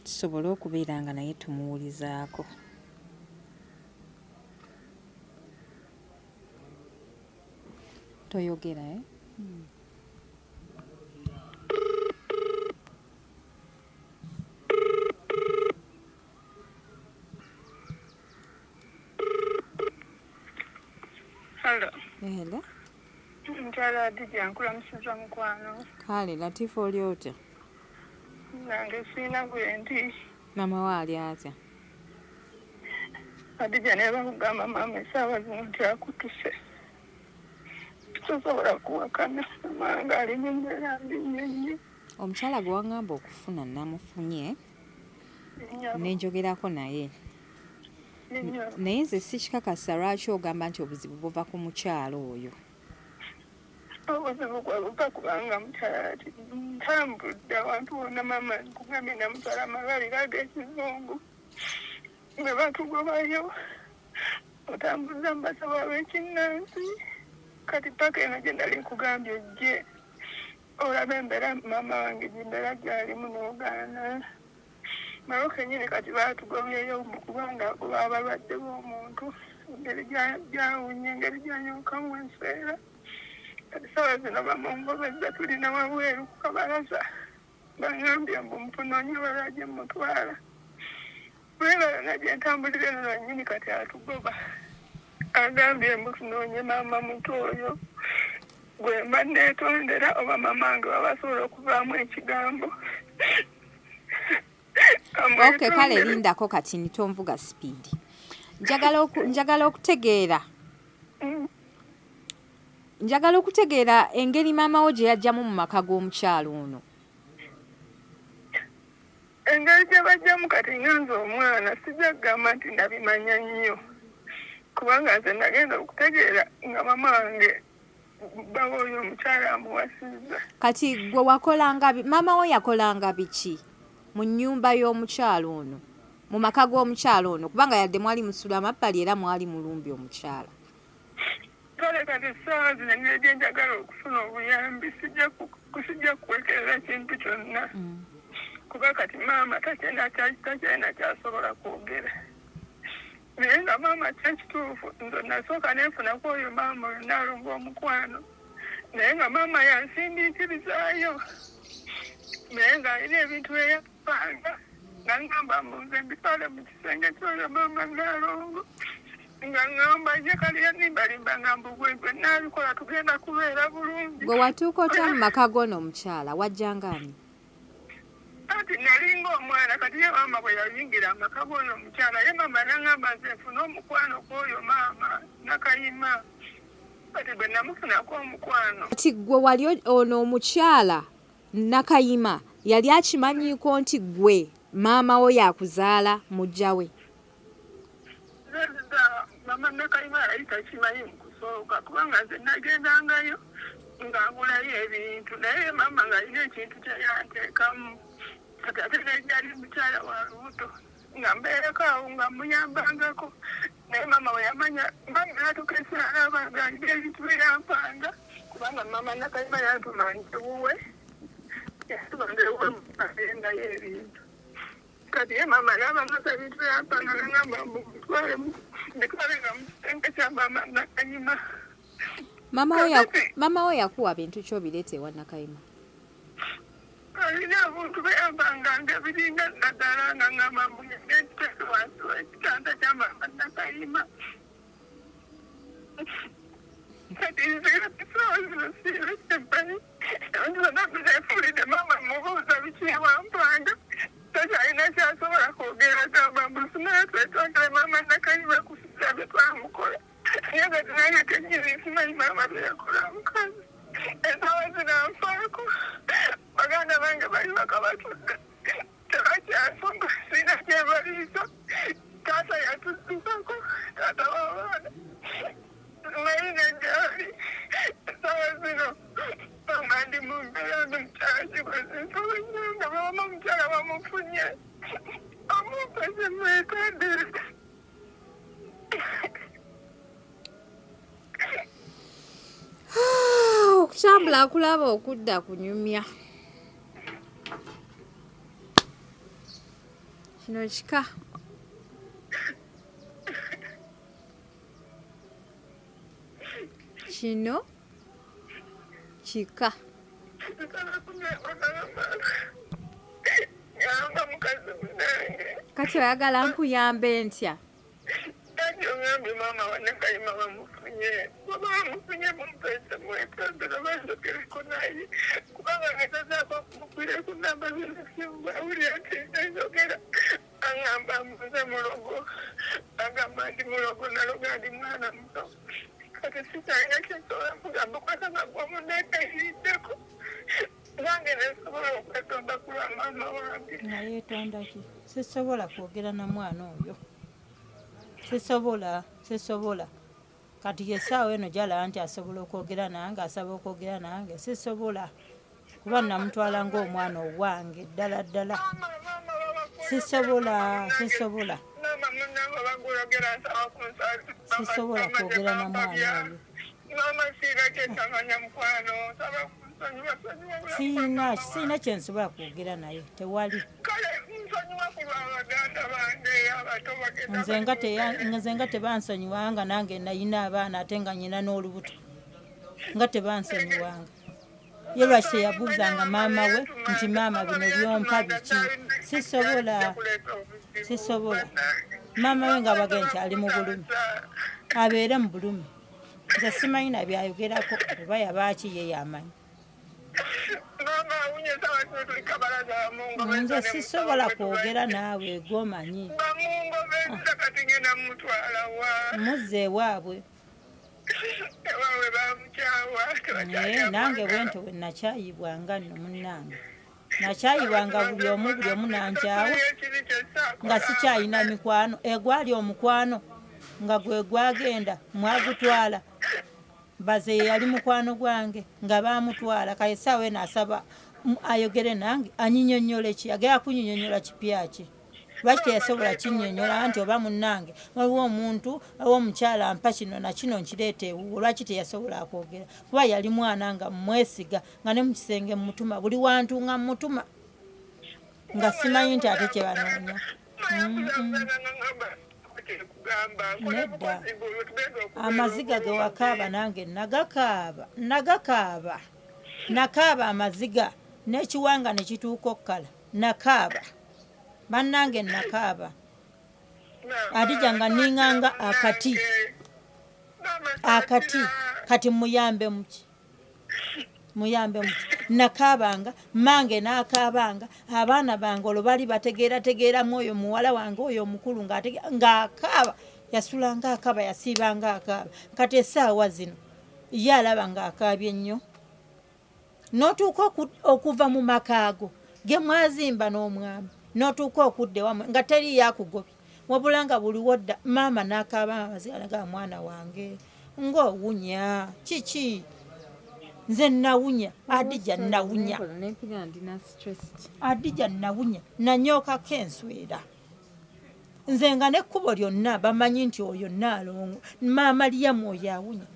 tusobole okubeera nga naye tumuwulizaako. Toyogera Hello. Hello. Njala DJ nkulamusiza mukwano. Kale Latifa oli otya? Nange sina gwendi. Mama waali atya? Adija ne bakugamba mama esaawa zino nti akutuse. Tosobola kuwakana manga ali mu mbeera mbi nnyo. Omukyala gwe waŋŋamba okufuna namufunye nenjogerako naye naye nze sikikakasa lwaki ogamba nti obuzibu buva ku mukyalo oyo. Obuzibu bwabuva kubanga mukyala ati ntambudde awantu wonna mama nkugambye namutwala amalwaliro ag'ekizungu nga batugobayo otambuza mbasaba ab'ekinnansi kati paka eno gye nali nkugambye ojje olaba embeera mama wange gyembeera gyalimu n'ogaana naye kenyini kati baatugobyeyo kubanga kuba abalwadde b'omuntu engeri gyawunya engeri gyanyukamu enseera kati sawa zino bamungobezza tulina wabweru ku kabalaza baŋŋambye mbu mpunoonye balwaje mutwala bwera nagye ntambulire eno nannyini kati atugoba agambye mbu tunoonye maama muto oyo gwe mba neetondera oba mamange baba basobola okuvaamu ekigambo. Okay, kale lindako kati nitonvuga speed. Njagala okutegeera. Njagala okutegeera engeri maama wo gye yajjamu mu maka g'omukyalo ono. Engeri gye bajjamu kati nganze omwana sijja kugamba nti ndabimanya nnyo kubanga nze nagenda okutegeera nga mama wange bawo oyo omukyala amuwasizza. Kati gwe wakolanga maama wo yakolanga biki mu nnyumba y'omukyalo ono mu maka g'omukyalo ono kubanga yadde mwali musula mabbali era mwali mulumbi omukyala. Kale kati essaawa zino engeri gye njagala okufuna obuyambi sijja kwekerera kintu kyonna kuba kati maama takyalina kyasobola kwogera naye nga maama kyekituufu nze nasooka nenfunaku oyo maama oyo naalonga omukwano naye nga maama yansindiikirizaayo naye ng'alina ebintu byeyapanga nga ngamba mbuze mbitwale mu kisenge kyoyo mama Nalongo nga ngamba ye kaliya nimbalimba nga mbugwe nabikola tugenda kubeera bulungi. Gwe watuuka otya mu maka g'ono omukyala wajjangaani? Ati nalinga omwana kati ye maama bwe yayingira amaka g'ono omukyala ye maama nangamba nze nfune omukwano gw'oyo maama Nakayima kati bwe namufunako omukwano. Kati gwe wali ono omukyala Nakayima yali akimanyiiko nti gwe maama wo yakuzaala mujja we? Mama Nakayima yali takimanyi mu kusooka kubanga nze nagendangayo ng'agulayo ebintu naye maama ng'alina ekintu kye yanteekamu kati ate nejjali mukyala wa lubuto nga mbeereko awo nga muyambangako naye maama we yamanya mama natuuka esalaba ng'alina ebintu bye yampanga kubanga mama Nakayima yantuma nti wuwe yatubanga ewuwe agendayo ebintu kati ye maama n'abamasa ebintu bye yampanga nangamba mbitwale nga mu kisenge kya mama Nakayima. Mama wo yakuwa bintu ki obireete ewa Nakayima? Alina abantu beyambanga ngabiringa naddala nga ngamba mbuyengekiteeke wansi w'ekitanda kya mama Nakayima. Kati nzira tisaawa zino siirekempanyi abantu zonna bizeefulidde mama mubuuza biki ewampanga takyalina kyasobola kwogera gamba mbusinaye twetwagale mama Nakayima kusiza bye twamukola naye nga tinanye kenyini simanyi mama bye yakola mukazi ensaawa zinanfaako baganda bange bali baka batudde tebakyasonga sina kyebaliisa taata yatuddukako taata w'abaana naye nejjaali ensaawa zino mama ndi mu mbeera mukyala kikoze nsowanyanga bawama omukyala bamufunye omumpese mwetadire Okutambula akulaba okudda kunyumya. Kino kika. Kino kika. Kati oyagala nkuyambe ntya? Ngambi mama wa Nakayima bamufunye baba bamufunye mumpese mwetadire banjogereko naye kubanga ngetazaako kumukwire ku namba z'esimu awulira nti njogera angamba mbuze mulogo agamba ndi mulogo naloga ndi mwana muto kati sikyalina kyensobola kugamba kwasanga gwomunekayiriddeko nange nesobola okwetonda ku lwa maama wange. Nayeetonda ki? Sisobola kwogera na mwana oyo. Sisobola. Kati yesaawa eno gyalaba nti asobola okwogera nange asaba okwogera nange sisobola kuba namutwala ng'omwana owange ddala. Sisobola kwogera na mwana oyo. Siina kyensobola kwogera naye tewali. Nze nga tebansonyiwanga nange nayina abaana ate nga nyina n'olubuto nga tebansonyiwanga. Ye lwaki teyabuuzanga maama we nti maama bino byompa biki? Sisobola. Maama we nga bage nti ali mu bulumi abeere mu bulumi. Nze simanyi na byayogerako oba yabaaki ye yamanyi. Nze sisobola kwogera naawe gwomanyi. Muzze ewaabwe. Nange bwento bwe nakyayibwanga nno munnange. Nakyayibwanga buli omu nankyawa nga sikyayina mikwano. Egwali omukwano nga gwe gwagenda mwagutwala. Baze yali mukwano gwange nga bamutwala kale saawa eno asaba ayogere nange anyinyonnyole ki? Agera kunyinyonnyola kipya ki? Lwaki teyasobola kinnyonnyola nti oba munnange waliwo omuntu omukyala ampa kino na kino nkireeta ewuwo? Lwaki teyasobola kwogera? Kuba yali mwana nga mwesiga nga ne mu kisenge mutuma buli wantu nga mutuma nga simanyi nti ate kyebanoonya. Nedda amaziga ge wakaaba nange nakaaba amaziga n'ekiwanga ne kituuka okkala nakaaba bannange nakaaba Adija nga ninganga akati kati muyambe muki nakaabanga mange n'akaabanga abaana bange olwo bali bategeera mwoyo muwala wange oyo omukulu ng'akaaba yasulanga akaaba yasiibanga akaaba kati essaawa zino ye alaba ng'akaabye ennyo n'otuuka okuva mu makaago ge mwazimba n'omwami n'otuuka okudda ewammwe nga teri yakugobye wabula nga buli wodda maama n'akaaba amazialaga mwana wange ng'owunya kiki nze nawunya Adija nawunya nanyookako enswera nze nga n'ekkubo lyonna bamanyi nti oyo Naalongo maama Liamu oyo awunya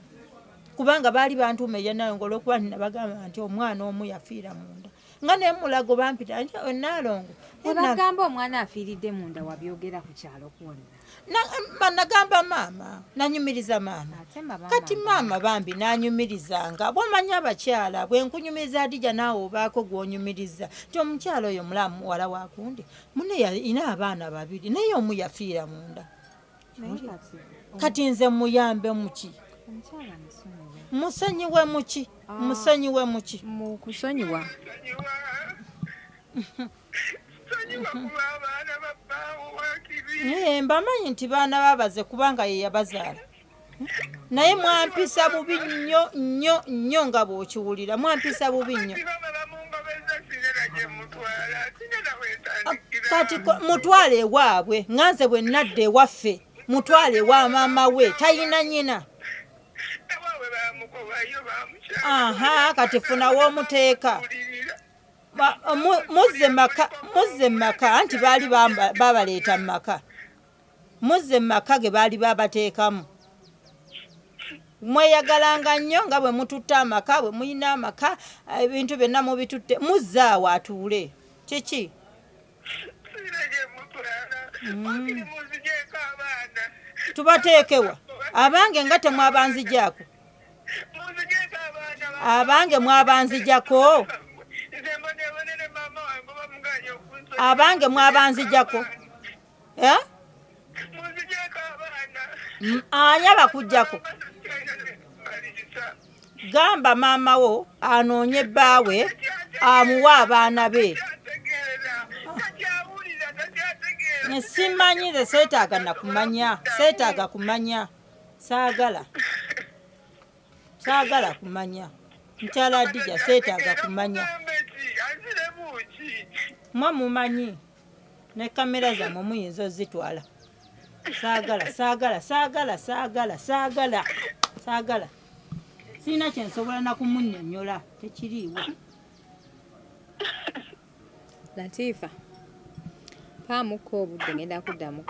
kubanga baali bantuuma eyanaalongo olw'okuba nabagamba nti omwana omu yafiira munda nga nemulago bampita nti Naalongo ebagamba omwana afiiridde munda wabyogera ku kyalo kwonna nagamba maama nanyumiriza maama kati maama bambi nanyumirizanga bwomanyi abakyala bwenkunyumiriza Adija naawe obaako gwonyumiriza ti omukyala oyo mulamu muwala wakundi mune ina abaana babiri naye omu yafiira munda kati nze muyambe muki musonyiwe muki mu kusonyiwa mbamanyi nti baana babaze kubanga ye yabazaala naye mwampisa bubi nnyo nga bw'okiwulira mwampisa bubi nnyo kati mutwale ewaabwe nganze bwe nadda ewaffe mutwale ewa maama we tayina nnyina kati funawo omuteeka muzze maka anti baali babaleeta mu maka muzze maka ge baali babateekamu mweyagalanga nnyo nga bwe mututte amaka bwe muyina amaka ebintu byonna mubitutte muzze awo atuule kiki tubateekewa abange nga temwabanzijaako abange mwabanzijako abange mwabanzijako anyaba kujjako gamba maama wo anoonye bbaawe amuwa abaana be simanyize seetaaga kumanya saagala kumanya mukyala Adija seetaaga kumanya mwe mumanyi ne kamera zammwe muyinza ozitwala saagala sirina kyensobola nakumunnyonnyola tekiriiwo Latifa paamuko obudde ngenda kuddamu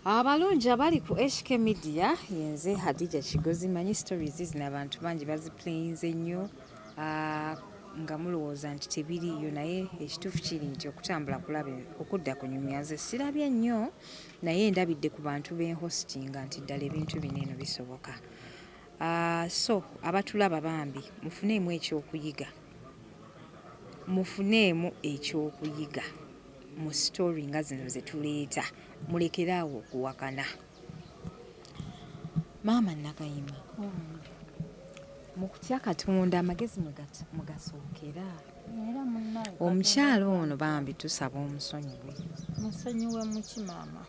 abalungi abali ku HK Media yenze Hadija Kigozi manyi stories zino abantu bangi baziplayinze nnyo nga mulowooza nti tebiriiyo naye ekituufu kiri nti okutambula kulabe okudda ku nyumyaze sirabye nnyo naye ndabidde ku bantu b'enhostinga nti ddala ebintu bino eno bisoboka so abatulaba bambi mufuneemu ekyokuyiga mu story nga zino zetuleeta mulekeraawo okuwakana maama Nakayima mu kutya Katonda amagezi mugasookera omukyalo ono bambi tusaba musonyiwe muki maama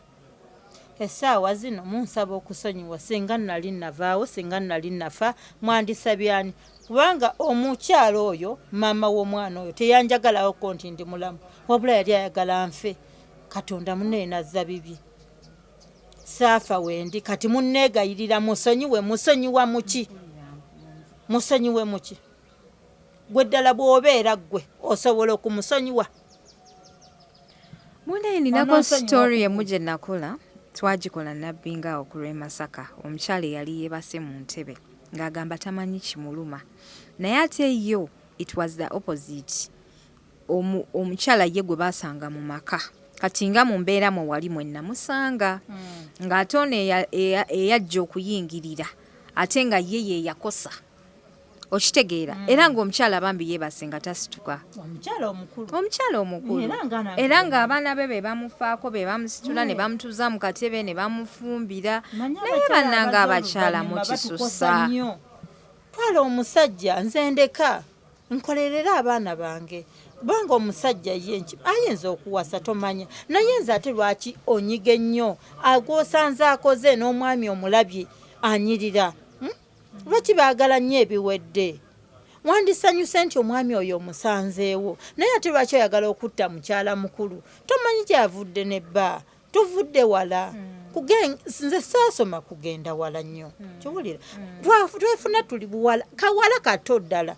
essaawa zino munsaba okusonyiwa singa nali navaawo singa nali nafa mwandisabyani kubanga omukyalo oyo maama w'omwana oyo teyanjagalawoko nti ndi mulamu wabula yali ayagala nfe Katonda munne nazza bibi saafa wendi kati munneegayirira musonyiwa muki gwe ddala bw'obeera gwe osobola okumusonyiwa munne ninako story emu gye nakola twagikola nabbi ngaawo ku lw'e Masaka omukyala yali yeebase mu ntebe ng'agamba tamanyi kimuluma naye ate yo it was the opposite omukyala ye gwe baasanga mu maka kati nga mu mbeera mwe wali mwe namusanga ng'ate ono eyajja okuyingirira ate nga ye yakosa okitegeera era ng'omukyala bambi yeebase nga tasituka omukyala omukulu era ng'abaana be be bamufaako be bamusitula ne bamutuuza mu katebe ne bamufumbira naye bannanga abakyala mukisusa twala omusajja nze ndeka nkolerera abaana bange kubanga omusajja yenki ayinza okuwasa tomanya naye nze ate lwaki onyiga ennyo agwosanze akoze n'omwami omulabye anyirira lwaki baagala nnyo ebiwedde wandisanyuse nti omwami oyo omusanzeewo naye ate lwaki oyagala okutta mukyala mukulu tomanyi gyavudde nebba tuvudde wala nze saasoma kugenda wala nnyo kiwulira twefuna tuli buwala kawala kato ddala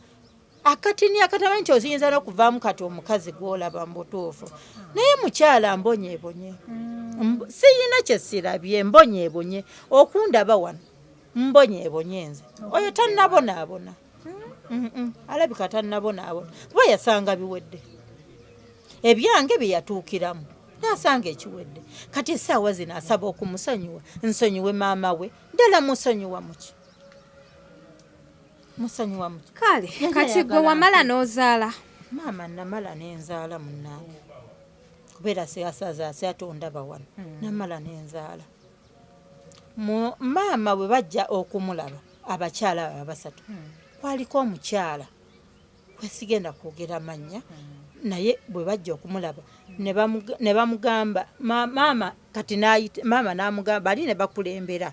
akatini akatamanyi nti oyinza n'okuvaamu kati omukazi gw'olaba mu butuufu naye mukyala mbonyeebonye siyina kye sirabye mbonyeebonye okundaba wano mbonyeebonye nze oyo tannabonaabona alabika tannabonaabona kuba yasanga biwedde ebyange bye yatuukiramu n'asanga ekiwedde kati essaawa zino asaba okumusonyiwa nsonyiwe maama we ddala musonyiwa muki musonyiwa muki kale kati gwe wamala n'ozaala maama namala n'enzaala munnange kubeera seyasaza seyatondaba wano namala n'enzaala maama bwe bajja okumulaba abakyala abasatu kwaliko omukyala kwesigenda kwogera mannya naye bwe bajja okumulaba ne bamugamba maama kati maama n'amugamba bali ne bakulembera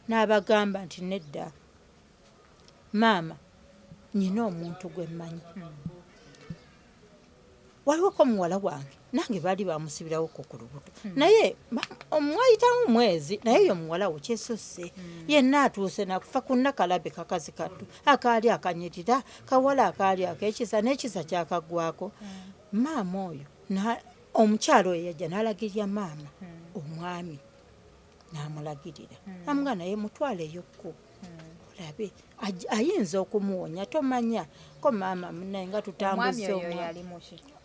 n'abagamba nti nedda maama nyina omuntu gwe mmanyi waliwo ko muwala wange nange baali bamusibirawo ku lubuto naye omwayitamu mwezi naye yo muwala wo kyesusse yenna atuuse nakufa ku nnakalabe kakazi kattu akaali akanyirira kawala akaali ak'ekisa n'ekisa kyakaggwako maama oyo omukyalo oyo yajja n'alagirya maama omwami n'amulagirira amugana naye mutwaleyokko olabe ayinza okumuwonya tomanya ko maama munaye nga tutambuza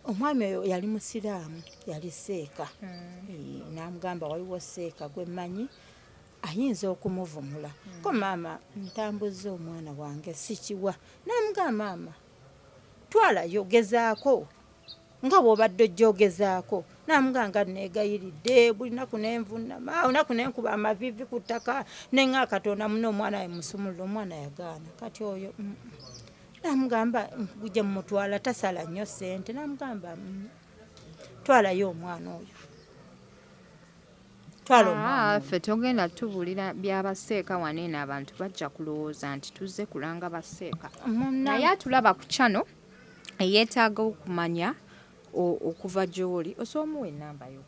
omwami oyo yali musiraamu yali seeka n'amugamba waliwo seeka gwe mmanyi ayinza okumuvumula ko maama ntambuza omwana wange sikiwa n'amugamba maama twalayo gezaako nga bw'obadde ojja ogezaako n'amuganga neegayiridde buli naku nenvunama olunaku nenkuba amavivi ku ttaka nenga katonda muno omwana we musumulula omwana yagaana kati oyo n'amugamba gujja mumutwala tasala nnyo ssente n'amugamba twalayo omwana oyo ffe togenda tubuulira byabaseeka waneeno abantu bajja kulowooza nti tuzze kulanga baseeka naye atulaba ku kyano eyeetaaga okumanya okuva gy'oli osobola omuwa ennamba yo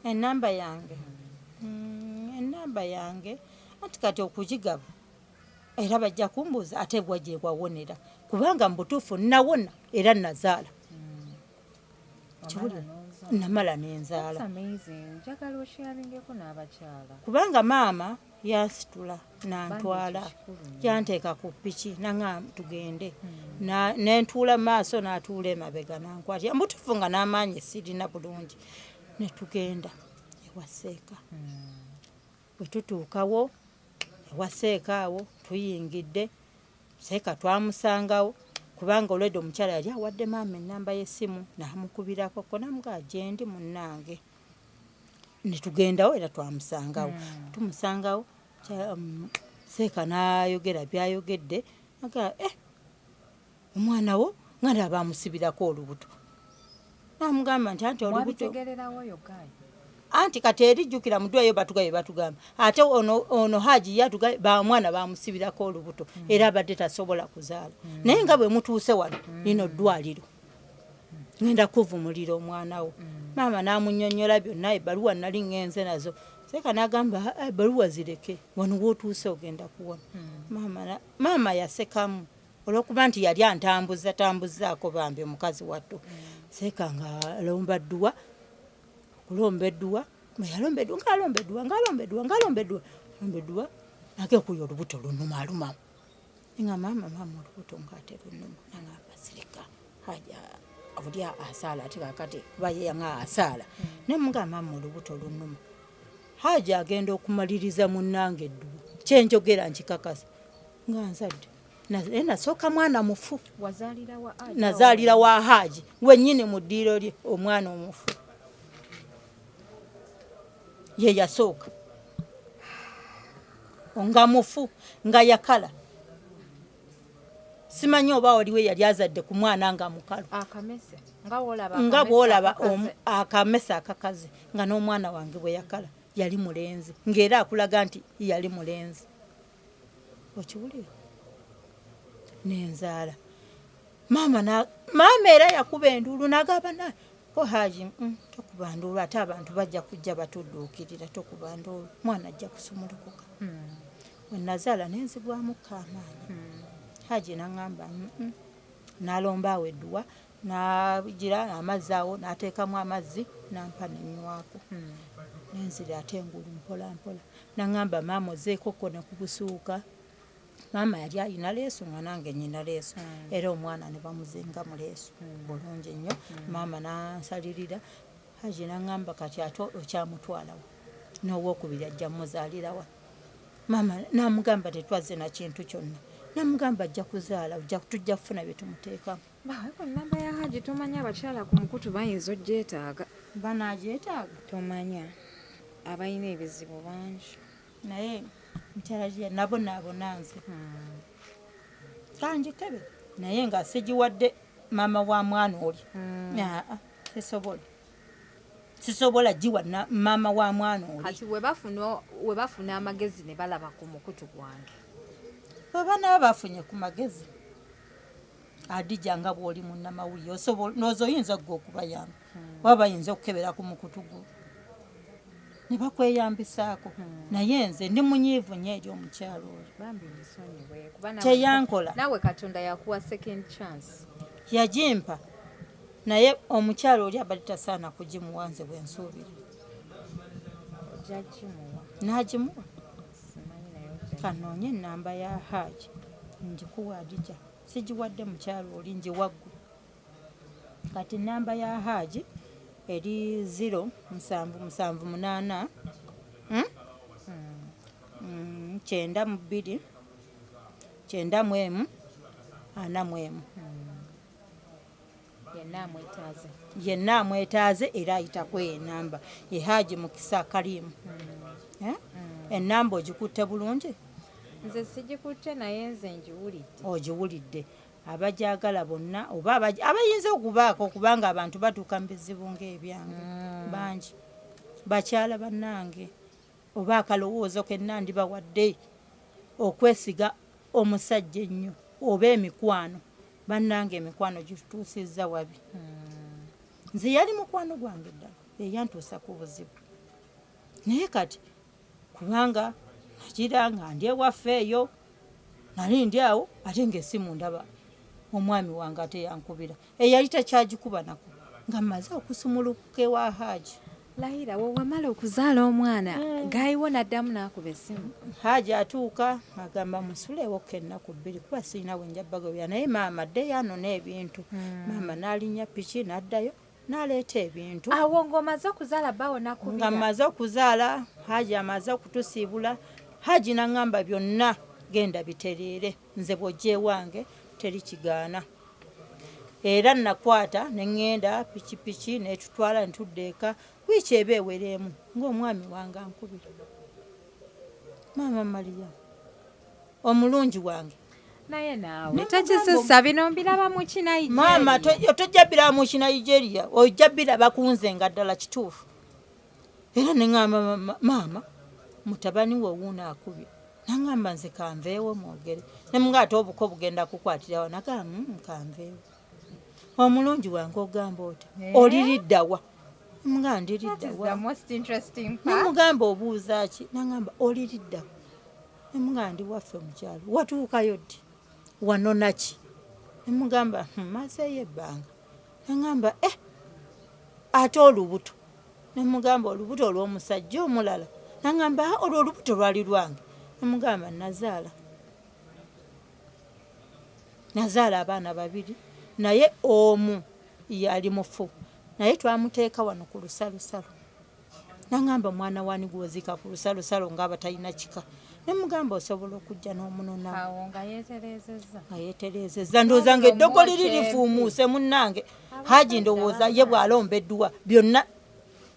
ennamba yange anti kati okugigaba era bajja kumbuuza ate bwa gye wawonera kubanga mu butuufu nawona era nazaala namala n'enzaala kubanga maama yansitula nantwala yanteeka ku ppiki nanga tugende nentuula maaso n'atuula emabega nankwatira mbutuufu nga n'amaanyi sirina bulungi netugenda ewaseeka bwe tutuukawo ewaseeka awo tuyingidde seeka twamusangawo kubanga olwedde omukyala yali awadde maama ennamba y'essimu n'amukubirako ko namugaa gyendi munnange netugendawo era twamusangawo tumusangawo seeka n'ayogera byayogedde agaa omwana wo nga ndaba amusibirako olubuto n'amugamba nti anti olubuto anti kati erijjukira mu ddwayo batugaye batugamba ate ono haji yatugaye bamwana bamusibirako olubuto era abadde tasobola kuzaala naye nga bwe mutuuse wano lino ddwaliro ngenda kuvumulira omwana wo maama n'amunnyonnyola byonna ebbaluwa nali ngenze nazo seeka n'agamba ebbaluwa zireke wano wootuuse ogenda kuwona maama yasekamu olw'okuba nti yali antambuzaako bambi omukazi wattu seeka nga alomba dduwa kulombeddwa ngaalombeddwa nakekuya olubuto lunuma alumamu nga maama olubuto ngaate lunuma nangamba sirika haja obuli asaala ate kakati kuba yeyanga asaala nemuga maama olubuto lunuma haja agenda okumaliriza munnange edduwa kyenjogera nkikakasa nga nzadde nasooka mwana mufu wazaalira wa Haji nazaalira wa Haji wennyini mu ddiiro lye omwana omufu ye yasooka nga mufu nga yakala simanyi oba oliwe yali azadde ku mwana nga mukalu akamese nga bwolaba akamese akakaze nga n'omwana wange bwe yakala yali mulenzi ng'era akulaga nti yali mulenzi okiwulira nenzaala maama era yakuba enduulu n'agamba naye ko Haji tokuba nduulu ate abantu bajja kujja batudduukirira tokuba nduulu mwana ajja kusumulukuka we nazaala nenzibwamu kaamaani Haji n'aŋŋamba n'alombaawo edduwa n'agira amazzi awo n'ateekamu amazzi n'ampa nenywako nenzira ate engulu mpola mpola n'aŋŋamba maama ozeekoko ne ku busuuka maama yali alina leesu nga nange nyina leesu era omwana ne bamuzinga mu leesu bulungi nnyo maama n'ansalirira Haji n'aŋŋamba kati ate okyamutwalawo n'owokubiri ajja muzaalirawa maama n'amugamba tetwazze na kintu kyonna namugamba ajja kuzaala tujja kufuna bye tumuteekamu baako nnamba ya Haji tomanya abakyala ku mukutu bayinza ogyetaaga banaagyetaaga tomanya abalina ebizibu bangi naye mukyala gye nabonaabona nze kanjikebe naye nga sigiwadde maama wa mwana oli sisobola giwa maama wa mwana oli kati we bafuna amagezi ne balaba ku mukutu gwange baba nabo bafunye ku magezi Adija nga bw'oli munnamawulire noozo oyinza gwe okubayamba oba bayinza okukebera ku mukutu gwo ne bakweyambisaako naye nze ndi munyiivu nnyo eri omukyalo oyo teyankola naawe Katonda yakuwa second chance yagimpa naye omukyalo oli abali tasaana kugimuwa nze bwe nsuubira n'agimuwa kanoonye ennamba ya Haji ngikuwa Adija sigiwadde mukyalo oli ngiwaggu kati ennamba ya Haji eri 0778 92 91 41 yenna amwetaaze era ayitako enamba ye Haji Mukisa Kalimu ennamba ogikutte bulungi nze sigikutte naye nze ngiwulidde ogiwulidde abajagala bonna oba abayinza okubaako kubanga abantu batuuka mu bizibu ng'ebyange bangi bakyala bannange oba akalowoozo kenna ndibawadde okwesiga omusajja ennyo oba emikwano bannange emikwano gitutuusizza wabi nze yali mukwano gwange ddala eyantuusa ku buzibu naye kati kubanga nagira nga ndi ewaffe eyo nali ndi awo ate ng'essimu ndaba omwami wange ate yankubira eyali takyagikuba nako nga mmaze okusumulukuka ewa Haji Lahira wo wamala okuzaala omwana gaayiwo n'addamu n'akuba essimu Haji atuuka agamba musulewo kennaku bbiri kuba sirina we njja bagobya naye maama addeyo anona ebintu maama n'alinnya piki n'addayo n'aleeta ebintu awo ng'omaze okuzaala bawo nakubira nga mmaze okuzaala Haji amaze okutusiibula Haji n'aŋŋamba byonna genda bitereere nze bw'ojja ewange teri kigaana era nakwata ne ŋŋenda pikipiki n'etutwala ne tudda eka wiiki eba ewereemu ng'omwami wange ankubira maama Maria omulungi wange naye naawe takisussa bino mbiraba mu Kinigeria maama tojja biraba mu Kinigeria ojja biraba kunze nga ddala kituufu era ne ŋŋamba maama mutabani we wuuna akubye naŋŋamba nze kanveewo mwogere ne mugaate obuko bugenda kukwatirawo nagamba kanveewo omulungi wange ogamba oti oliriddawa mugamba ndiriddawa nemugamba obuuza ki naŋŋamba oliriddawa nemugamba ndi waffe mukyalo watuukayo ddi wanona ki nemugamba mazeeyo ebbanga naŋŋamba ate olubuto nemugamba olubuto olw'omusajja omulala naŋŋamba olwo olubuto lwali lwange nemugamba nazaala abaana babiri naye omu yali mufu naye twamuteeka wano ku lusalosalo naŋŋamba mwana wani gwoziika ku lusalosalo ng'abatalina kika ne mugamba osobola okujja n'omunona awo nga yeeterezezza ayeterezeza ndowooza nga eddogo liri lifuumuuse munnange haji ndowooza ye bw'alomba edduwa byonna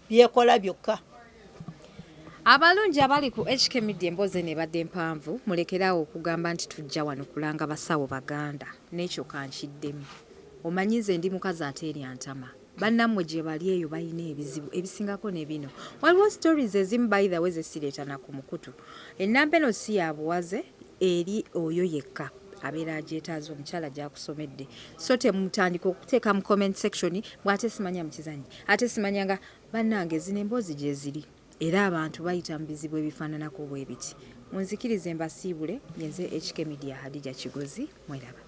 byekola byokka. abalungi abali ku HK Media emboozi nebadde mpanvu mulekerawo okugamba nti tujja wano kulanga basawo baganda n'ekyo kankiddemu omanyize ndi mukazi ate erya ntama bannammwe gye bali eyo balina ebizibu ebisingako ne bino waliwo stories ezimu by the way zesireetana ku mukutu ennamba eno si ya buwaze eri oyo yekka abeera agyetaaza omukyala gyakusomedde so temutandika okuteeka mu comment section bw'ate simanya mu kizanyi ate simanyanga bannange zino emboozi gye ziri era abantu bayita mu bizibu ebifaananako bwe biti munzikirize mbasiibule nyenze HK Media Hadija Kigozi mweraba.